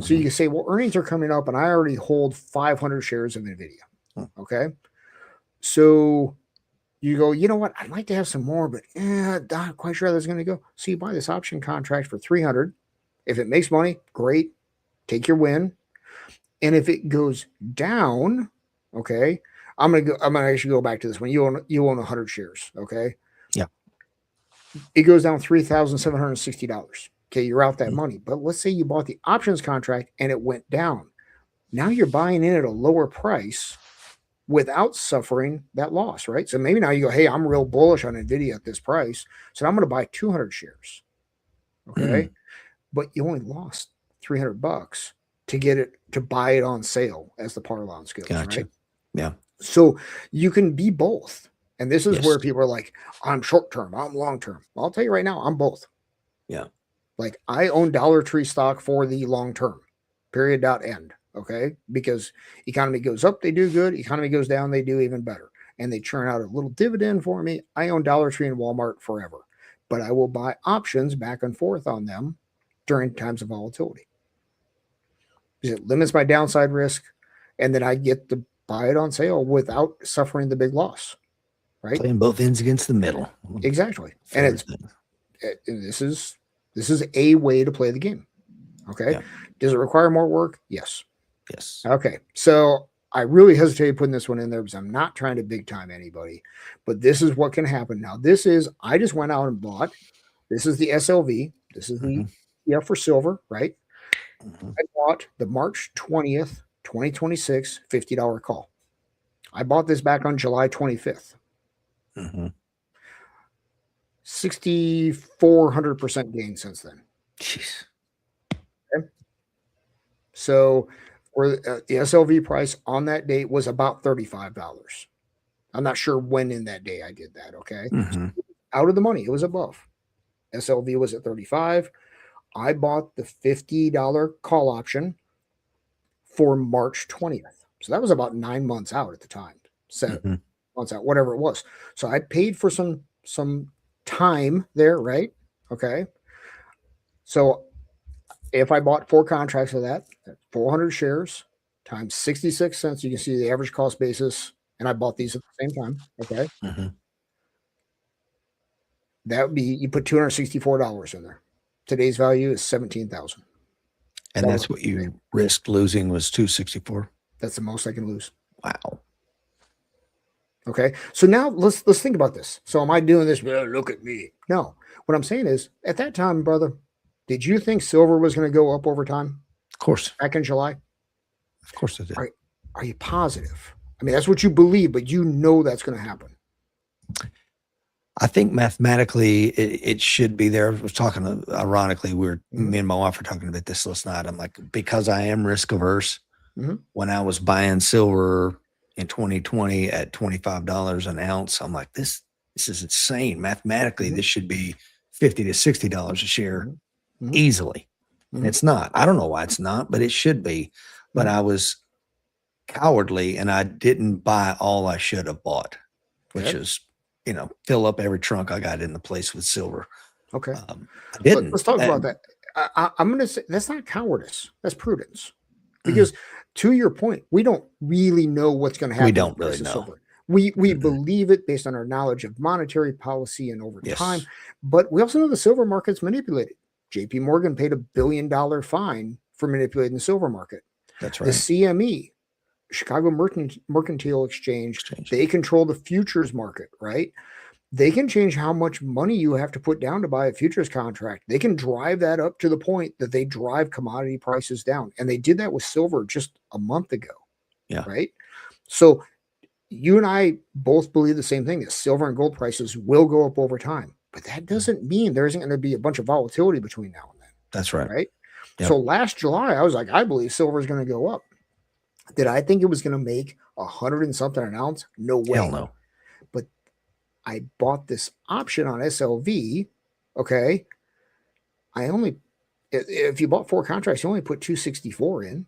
So you can say, well, earnings are coming up and I already hold 500 shares of Nvidia. Okay. So you go, you know what? I'd like to have some more, but not quite sure how that's going to go. So you buy this option contract for 300. If it makes money, great. Take your win. And if it goes down, okay, I'm gonna actually go back to this one. You own 100 shares, okay? Yeah. It goes down $3,760. Okay, you're out that money. But let's say you bought the options contract and it went down. Now you're buying in at a lower price without suffering that loss, right? So maybe now you go, hey, I'm real bullish on Nvidia at this price, so I'm going to buy 200 shares. Okay, but you only lost $300 to get it, to buy it on sale, as the parlance goes. Gotcha. Right? Yeah. So you can be both. And this is where people are like, I'm short term, I'm long term. Well, I'll tell you right now, I'm both. Yeah. Like I own Dollar Tree stock for the long term, period, end. Okay. Because economy goes up, they do good. Economy goes down, they do even better. And they churn out a little dividend for me. I own Dollar Tree and Walmart forever, but I will buy options back and forth on them during times of volatility. It limits my downside risk, and then I get to buy it on sale without suffering the big loss. Right? Playing both ends against the middle. Exactly. And this is a way to play the game. Okay. Yeah. Does it require more work? Yes. Yes. Okay. So I really hesitated putting this one in there because I'm not trying to big time anybody, but this is what can happen. Now, I just went out and bought, this is the SLV. This is the, for silver, right? I bought the March 20th, 2026 $50 call. I bought this back on July 25th. 6,400% gain since then. Jeez. Okay. So for the SLV price on that date was about $35. I'm not sure when in that day I did that. Okay. So out of the money, it was above. SLV was at 35. I bought the $50 call option for March 20th. So that was about 9 months out at the time. 7 months out, whatever it was. So I paid for some time there, right? Okay. So if I bought 4 contracts of that, 400 shares times 66 cents, you can see the average cost basis. And I bought these at the same time. Okay. That would be, you put $264 in there. Today's value is 17,000. And that's what you risked losing was 264. That's the most I can lose. Wow. Okay. So now let's think about this. So am I doing this? Well, look at me. No. What I'm saying is, at that time, brother, did you think silver was going to go up over time? Of course. Back in July? Of course it did. Are you positive? I mean, that's what you believe, but you know that's going to happen. I think mathematically it should be there. I was talking, ironically, me and my wife were talking about this last night. I'm like, because I am risk averse, when I was buying silver in 2020 at $25 an ounce, I'm like, this is insane. Mathematically, this should be $50 to $60 a share easily. And it's not. I don't know why it's not, but it should be. But I was cowardly and I didn't buy all I should have bought, which is, fill up every trunk I got in the place with silver. Okay. I didn't. Let's talk about that. I'm going to say that's not cowardice. That's prudence. Because to your point, we don't really know what's going to happen. We don't really know. Silver. We believe it based on our knowledge of monetary policy and over time. But we also know the silver market's manipulated. JP Morgan paid $1 billion fine for manipulating the silver market. That's right. The CME, Chicago Mercantile Exchange, they control the futures market, right? They can change how much money you have to put down to buy a futures contract. They can drive that up to the point that they drive commodity prices down. And they did that with silver just a month ago. Yeah. Right. So you and I both believe the same thing, that silver and gold prices will go up over time. But that doesn't mean there isn't going to be a bunch of volatility between now and then. That's right. Right. Yep. So last July, I was like, I believe silver is going to go up. Did I think it was going to make 100 and something an ounce? No way. Hell no. But I bought this option on SLV. Okay. If you bought 4 contracts, you only put 264 in.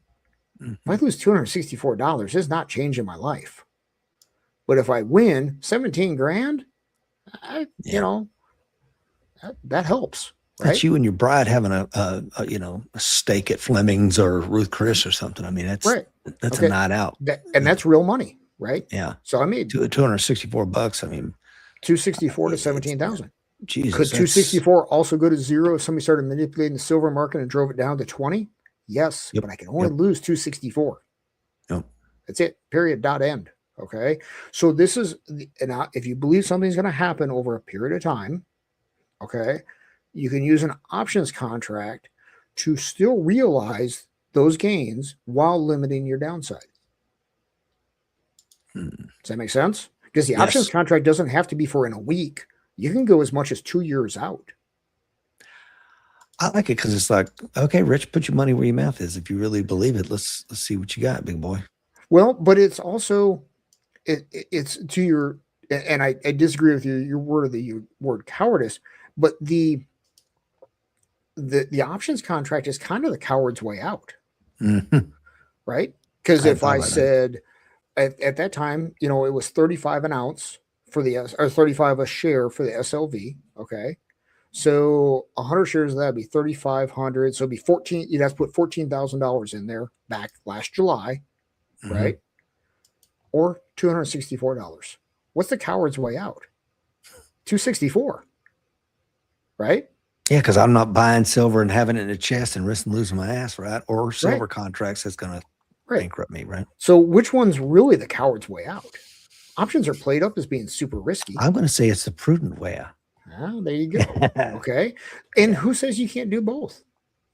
If I lose $264, it's not changing my life. But if I win 17 grand, that helps. Right? That's you and your bride having a steak at Fleming's or Ruth Chris or something. I mean, that's a night out. And that's real money, right? Yeah. So I made $264. I mean, 264 to 17,000. Jesus. Could 264 also go to zero if somebody started manipulating the silver market and drove it down to 20? Yes, but I can only lose 264. Yep. That's it. Period. Dot end. Okay. So this is, and if you believe something's going to happen over a period of time, okay, you can use an options contract to still realize those gains while limiting your downside. Does that make sense? Because the options contract doesn't have to be for in a week. You can go as much as 2 years out. I like it because it's like, okay, Rich, put your money where your mouth is. If you really believe it, let's see what you got, big boy. Well, but it's also it's to your, and I disagree with your word cowardice, but the options contract is kind of the coward's way out, right? Because if I said at that time, it was 35 an ounce for or 35 a share for the SLV, okay. So 100 shares of that would be 3,500. So it'd be 14. You'd have to put $14,000 in there back last July, right? Or $264. What's the coward's way out? 264, right? Yeah, because I'm not buying silver and having it in a chest and risking losing my ass, right? Or silver contracts that's going to Right. bankrupt me, right? So which one's really the coward's way out? Options are played up as being super risky. I'm going to say it's the prudent way out. Ah, there you go. Okay. And Yeah. who says you can't do both?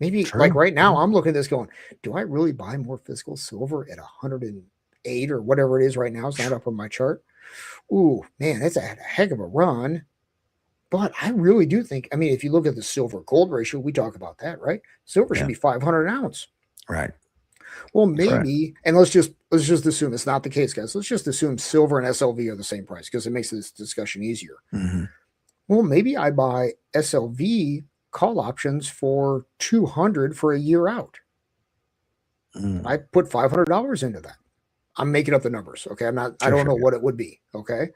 Maybe True, like right now, true. I'm looking at this going, do I really buy more physical silver at 108 or whatever it is right now? It's not up on my chart. Ooh, man, that's a heck of a run. But I really do think, I mean, if you look at the silver gold ratio, we talk about that, right? Silver should Yeah. be 500 an ounce. Right. Well, That's right. maybe, and let's just assume it's not the case, guys. Let's just assume silver and SLV are the same price because it makes this discussion easier. Mm-hmm. Well, maybe I buy SLV call options for 200 for a year out. I put $500 into that. I'm making up the numbers. Okay. I don't know what it would be. Okay.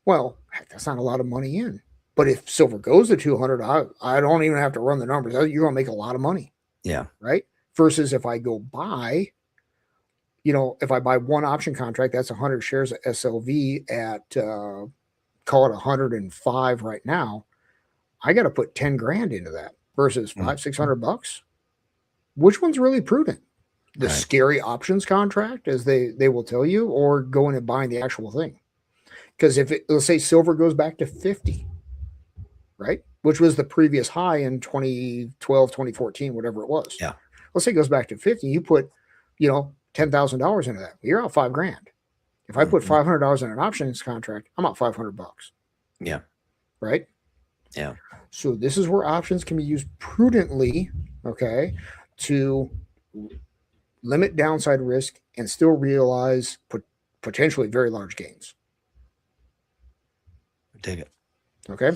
Well, heck, that's not a lot of money in. But if silver goes to 200, I don't even have to run the numbers. You're going to make a lot of money. Yeah. Right. Versus if I go buy, if I buy one option contract, that's 100 shares of SLV at, call it 105 right now. I got to put 10 grand into that versus $500-600. Which one's really prudent? The scary options contract, as they will tell you, or going and buying the actual thing? Because let's say silver goes back to 50, right? Which was the previous high in 2012, 2014, whatever it was. Yeah. Let's say it goes back to 50. You put, $10,000 into that. You're out $5,000. If I put $500 in an options contract, I'm out $500. Yeah. Right. Yeah. So this is where options can be used prudently, okay, to limit downside risk and still realize potentially very large gains. Dig it. Okay.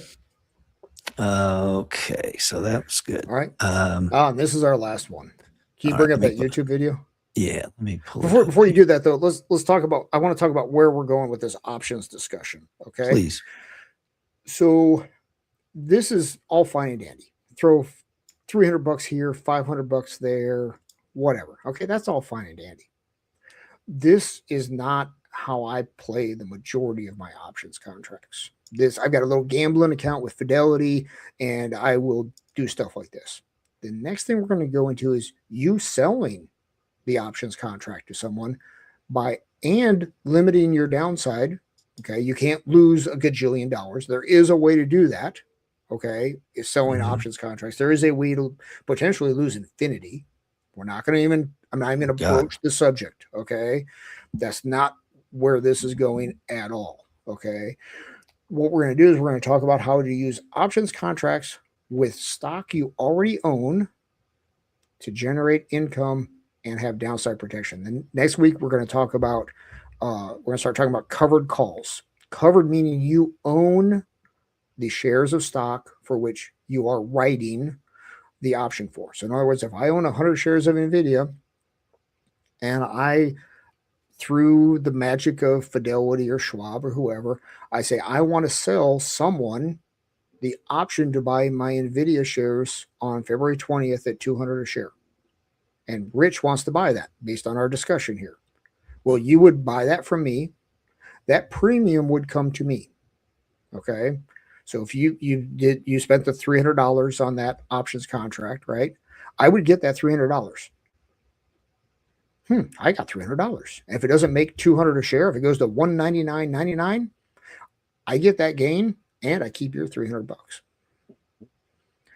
Okay. So that was good. All right. And this is our last one. Can you bring up that YouTube video? Yeah. Let me pull before you do that though. Let's talk about. I want to talk about where we're going with this options discussion. Okay. Please. So this is all fine and dandy. Throw $300 here, $500 there, whatever. Okay, that's all fine and dandy. This is not how I play the majority of my options contracts. I've got a little gambling account with Fidelity, and I will do stuff like this. The next thing we're going to go into is you selling the options contract to someone and limiting your downside. Okay, you can't lose a gajillion dollars. There is a way to do that. Okay, is selling options contracts. There is a way to potentially lose infinity. I'm not even going to approach the subject. Okay, that's not where this is going at all. Okay, what we're going to do is we're going to talk about how to use options contracts with stock you already own to generate income and have downside protection. Then next week we're going to talk about we're going to start talking about covered calls. Covered meaning you own the shares of stock for which you are writing the option for. So in other words, if I own 100 shares of NVIDIA and I, through the magic of Fidelity or Schwab or whoever, I say, I want to sell someone the option to buy my NVIDIA shares on February 20th at 200 a share. And Rich wants to buy that based on our discussion here. Well, you would buy that from me. That premium would come to me. Okay. So if you spent the $300 on that options contract, right? I would get that $300. I got $300. And if it doesn't make 200 a share, if it goes to $199.99, I get that gain and I keep your $300.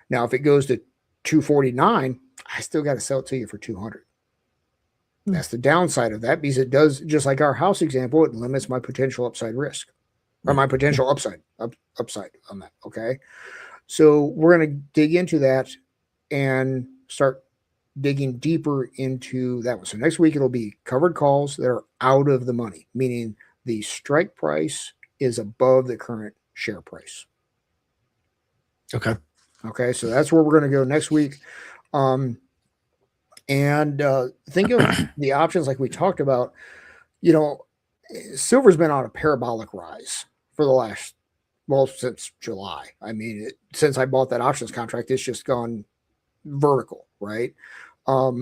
Now, if it goes to $249, I still got to sell it to you for $200. That's the downside of that, because it does, just like our house example, it limits my potential upside risk, or my potential upside on that. Okay. So we're going to dig into that and start digging deeper into that one. So next week it'll be covered calls that are out of the money, meaning the strike price is above the current share price. Okay. Okay. So that's where we're going to go next week. And think of the options like we talked about. Silver's been on a parabolic rise for the last, since July. I mean, since I bought that options contract, it's just gone vertical, right? But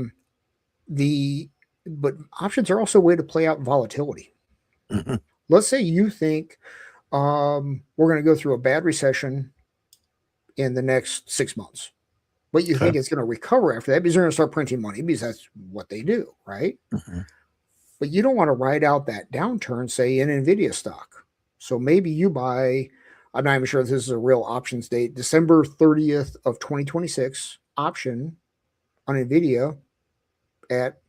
options are also a way to play out volatility. Mm-hmm. Let's say you think we're going to go through a bad recession in the next 6 months. but you Okay. think it's going to recover after that because they're going to start printing money because that's what they do, right? Mm-hmm. But you don't want to ride out that downturn, say in Nvidia stock. So maybe you buy, I'm not even sure if this is a real options date, December 30th of 2026 option on Nvidia at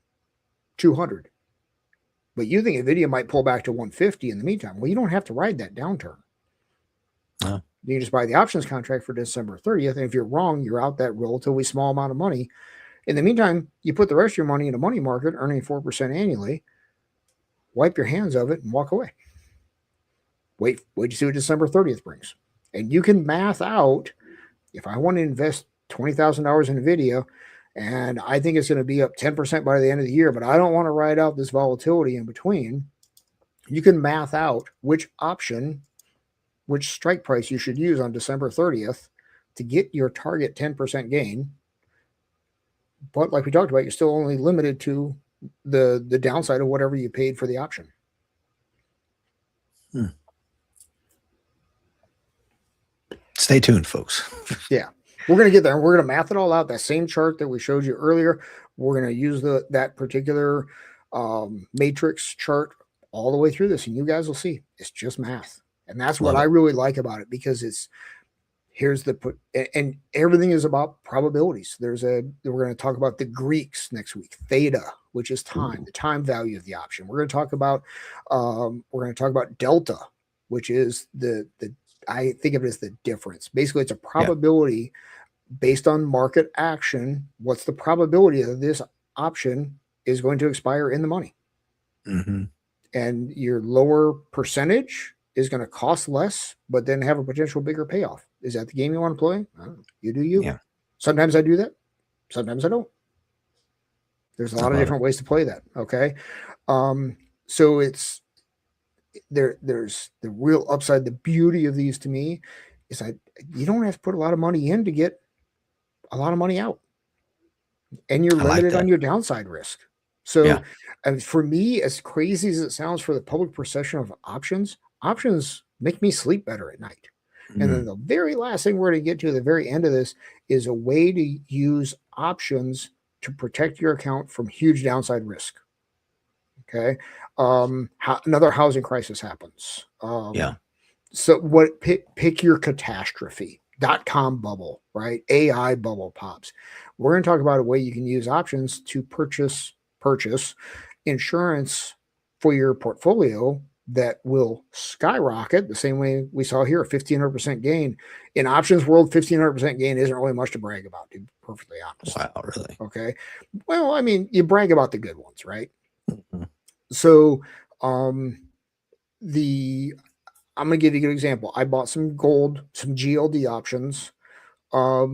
200. But you think Nvidia might pull back to 150 in the meantime. Well, you don't have to ride that downturn. No. You just buy the options contract for December 30th. And if you're wrong, you're out that relatively small amount of money. In the meantime, you put the rest of your money in a money market, earning 4% annually, wipe your hands of it and walk away. Wait to see what December 30th brings. And you can math out, if I want to invest $20,000 in Nvidia and I think it's going to be up 10% by the end of the year, but I don't want to ride out this volatility in between, you can math out which option, which strike price you should use on December 30th to get your target 10% gain. But like we talked about, you're still only limited to the downside of whatever you paid for the option. Stay tuned, folks. Yeah. We're going to get there. We're going to math it all out. That same chart that we showed you earlier, we're going to use that particular matrix chart all the way through this, and you guys will see it's just math. And that's what I really like about it, because and everything is about probabilities. We're going to talk about the Greeks next week, theta, which is time, the time value of the option. We're going to talk about delta, which is I think of it as the difference. Basically, it's a probability based on market action. What's the probability that this option is going to expire in the money? Mm-hmm. And your lower percentage is going to cost less, but then have a potential bigger payoff. Is that the game you want to play? I don't know. You do you. Yeah. Sometimes I do that. Sometimes I don't. There's a lot of different ways to play that. Okay. So there's the real upside. The beauty of these to me is you don't have to put a lot of money in to get a lot of money out, and you're limited on your downside risk. So for me, as crazy as it sounds for the public perception of options make me sleep better at night. Mm-hmm. And then the very last thing we're going to get to at the very end of this is a way to use options to protect your account from huge downside risk. Okay. Another housing crisis happens. So pick your catastrophe. .com bubble, right? AI bubble pops. We're going to talk about a way you can use options to purchase insurance for your portfolio that will skyrocket the same way we saw here, a 1,500% gain. In options world, 1,500% gain isn't really much to brag about, to be perfectly honest. Wow, really? Okay. Well, I mean, you brag about the good ones, right? Mm-hmm. So I'm going to give you a good example. I bought some gold, some GLD options. I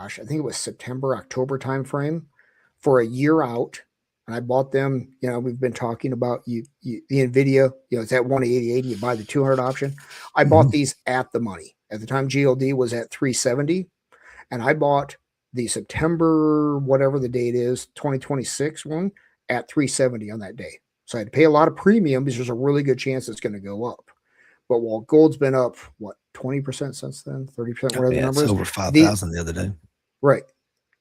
think it was September, October timeframe for a year out. And I bought them, we've been talking about the NVIDIA, it's at 188, you buy the 200 option. I bought these at the money. At the time, GLD was at 370. And I bought the September, whatever the date is, 2026 one at 370 on that day. So I had to pay a lot of premium because there's a really good chance it's going to go up. But while gold's been up, 20% since then, 30%, whatever the number is. Over 5,000 the other day. Right.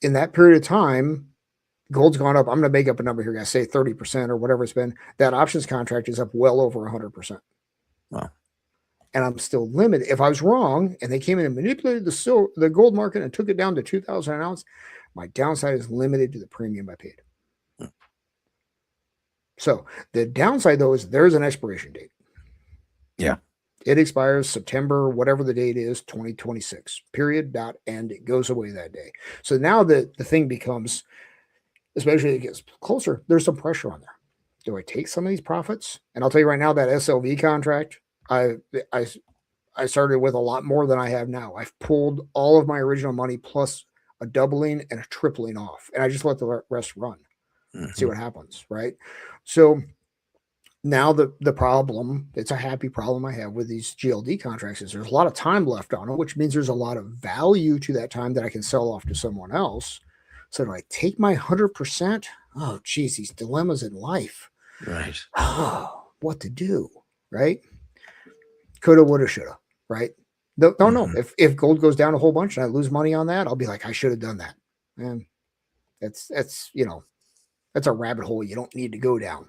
In that period of time, gold's gone up. I'm going to make up a number here, guys, say 30% or whatever it's been. That options contract is up well over 100%. Wow. And I'm still limited. If I was wrong and they came in and manipulated the gold market and took it down to 2,000 an ounce, my downside is limited to the premium I paid. So the downside, though, is there's an expiration date. Yeah. It expires September, whatever the date is, 2026, period, end. It goes away that day. So now the thing becomes, especially as it gets closer, there's some pressure on there. Do I take some of these profits? And I'll tell you right now, that SLV contract, I started with a lot more than I have now. I've pulled all of my original money plus a doubling and a tripling off. And I just let the rest run. See what happens, right? So now the problem, it's a happy problem I have with these GLD contracts, is there's a lot of time left on them, which means there's a lot of value to that time that I can sell off to someone else. So do I take my 100%? Oh, geez, these dilemmas in life. Right. Oh, what to do, right? Coulda, woulda, shoulda, right? No, no. If gold goes down a whole bunch and I lose money on that, I'll be like, I should have done that. And that's that's a rabbit hole you don't need to go down,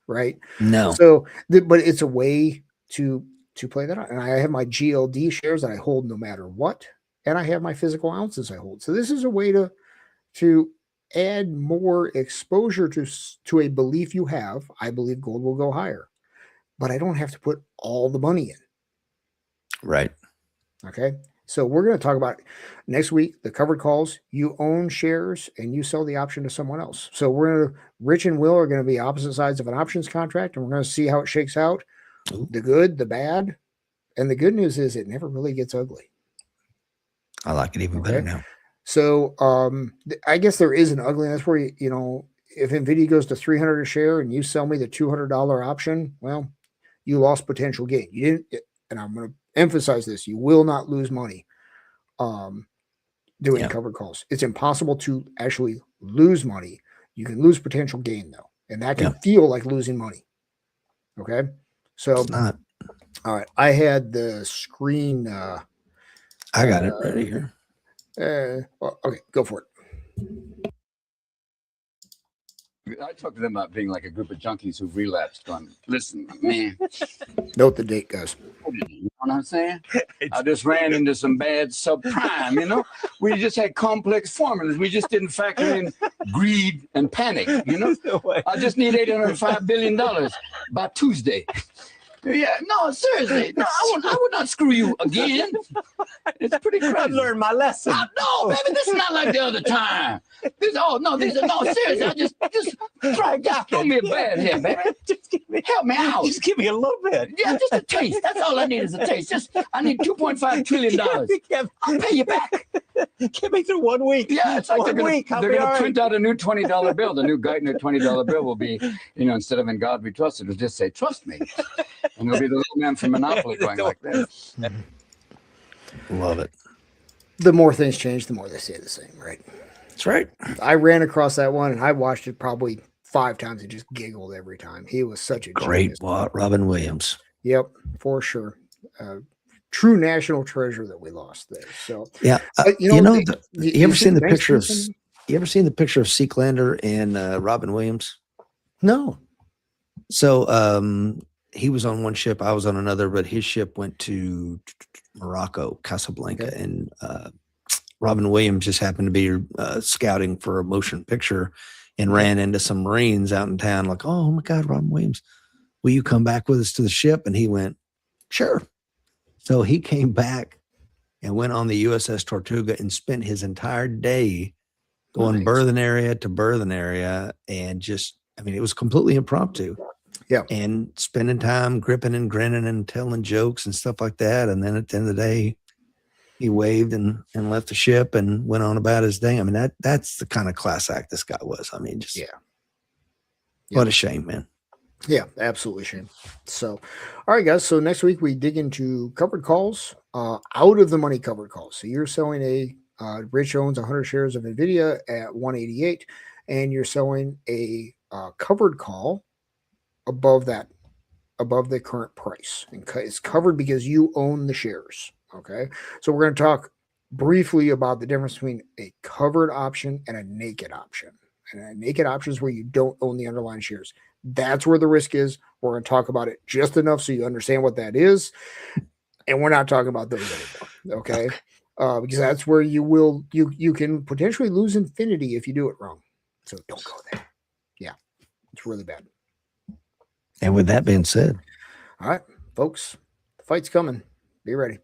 right? No. So, but it's a way to play that out. And I have my GLD shares that I hold no matter what, and I have my physical ounces I hold. So this is a way to add more exposure to a belief you have. I believe gold will go higher, but I don't have to put all the money in. Right. Okay. So we're going to talk about next week the covered calls. You own shares and you sell the option to someone else. So Rich and Will are going to be opposite sides of an options contract, and we're going to see how it shakes out. Ooh. The good, the bad, and the good news is it never really gets ugly. I like it even better now. So I guess there is an ugliness where if Nvidia goes to $300 a share and you sell me the $200 option, well, you lost potential gain. You didn't, and I'm going to emphasize this: you will not lose money doing covered calls. It's impossible to actually lose money. You can lose potential gain though, and that can feel like losing money. Okay, so it's not. All right. I had the screen. I got it right here. Okay, go for it. I talk to them about being like a group of junkies who relapsed. Going, listen, man. Know what the date goes. You know what I'm saying? I just ran into some bad subprime. We just had complex formulas. We just didn't factor in greed and panic. I just need $805 billion by Tuesday. Yeah, no, seriously. No, I would not screw you again. It's pretty crazy. I've learned my lesson. No, baby, this is not like the other time. Seriously. I just try to throw me a bad here, baby. Just give me, help me out. Just give me a little bit. Yeah, just a taste. That's all I need is a taste. I need $2.5 trillion. I'll pay you back. Get me through 1 week. Yeah, it's like they're going to print out a new $20 bill. The new Geithner $20 bill will be, instead of "In God We Trust," it'll just say "Trust me." And it'll be the little man from Monopoly going like this. Love it. The more things change, the more they stay the same, right? That's right. I ran across that one and I watched it probably 5 times and just giggled every time. He was such a great Robin Williams. Yep, for sure. True national treasure that we lost there. So yeah, you ever seen the picture of Seeklander and Robin Williams? No. So he was on one ship, I was on another, but his ship went to Morocco, Casablanca, and Robin Williams just happened to be scouting for a motion picture and ran into some Marines out in town, like, "Oh my God, Robin Williams, will you come back with us to the ship?" And he went, "Sure." So he came back and went on the USS Tortuga and spent his entire day going berthing area to berthing area, and it was completely impromptu. Yeah. And spending time gripping and grinning and telling jokes and stuff like that. And then at the end of the day, he waved and left the ship and went on about his day. That's the kind of class act this guy was. What a shame, man. Yeah, absolutely shame. So, all right, guys. So next week we dig into covered calls, out of the money covered calls. So you're selling Rich owns 100 shares of Nvidia at 188, and you're selling a covered call above the current price, and it's covered because you own the shares. Okay, so we're going to talk briefly about the difference between a covered option and a naked option. And a naked option is where you don't own the underlying shares. That's where the risk is. We're going to talk about it just enough so you understand what that is, and we're not talking about those anymore. Okay, because that's where you can potentially lose infinity if you do it wrong. So don't go there. Yeah, it's really bad. And with that being said, all right, folks, the fight's coming. Be ready.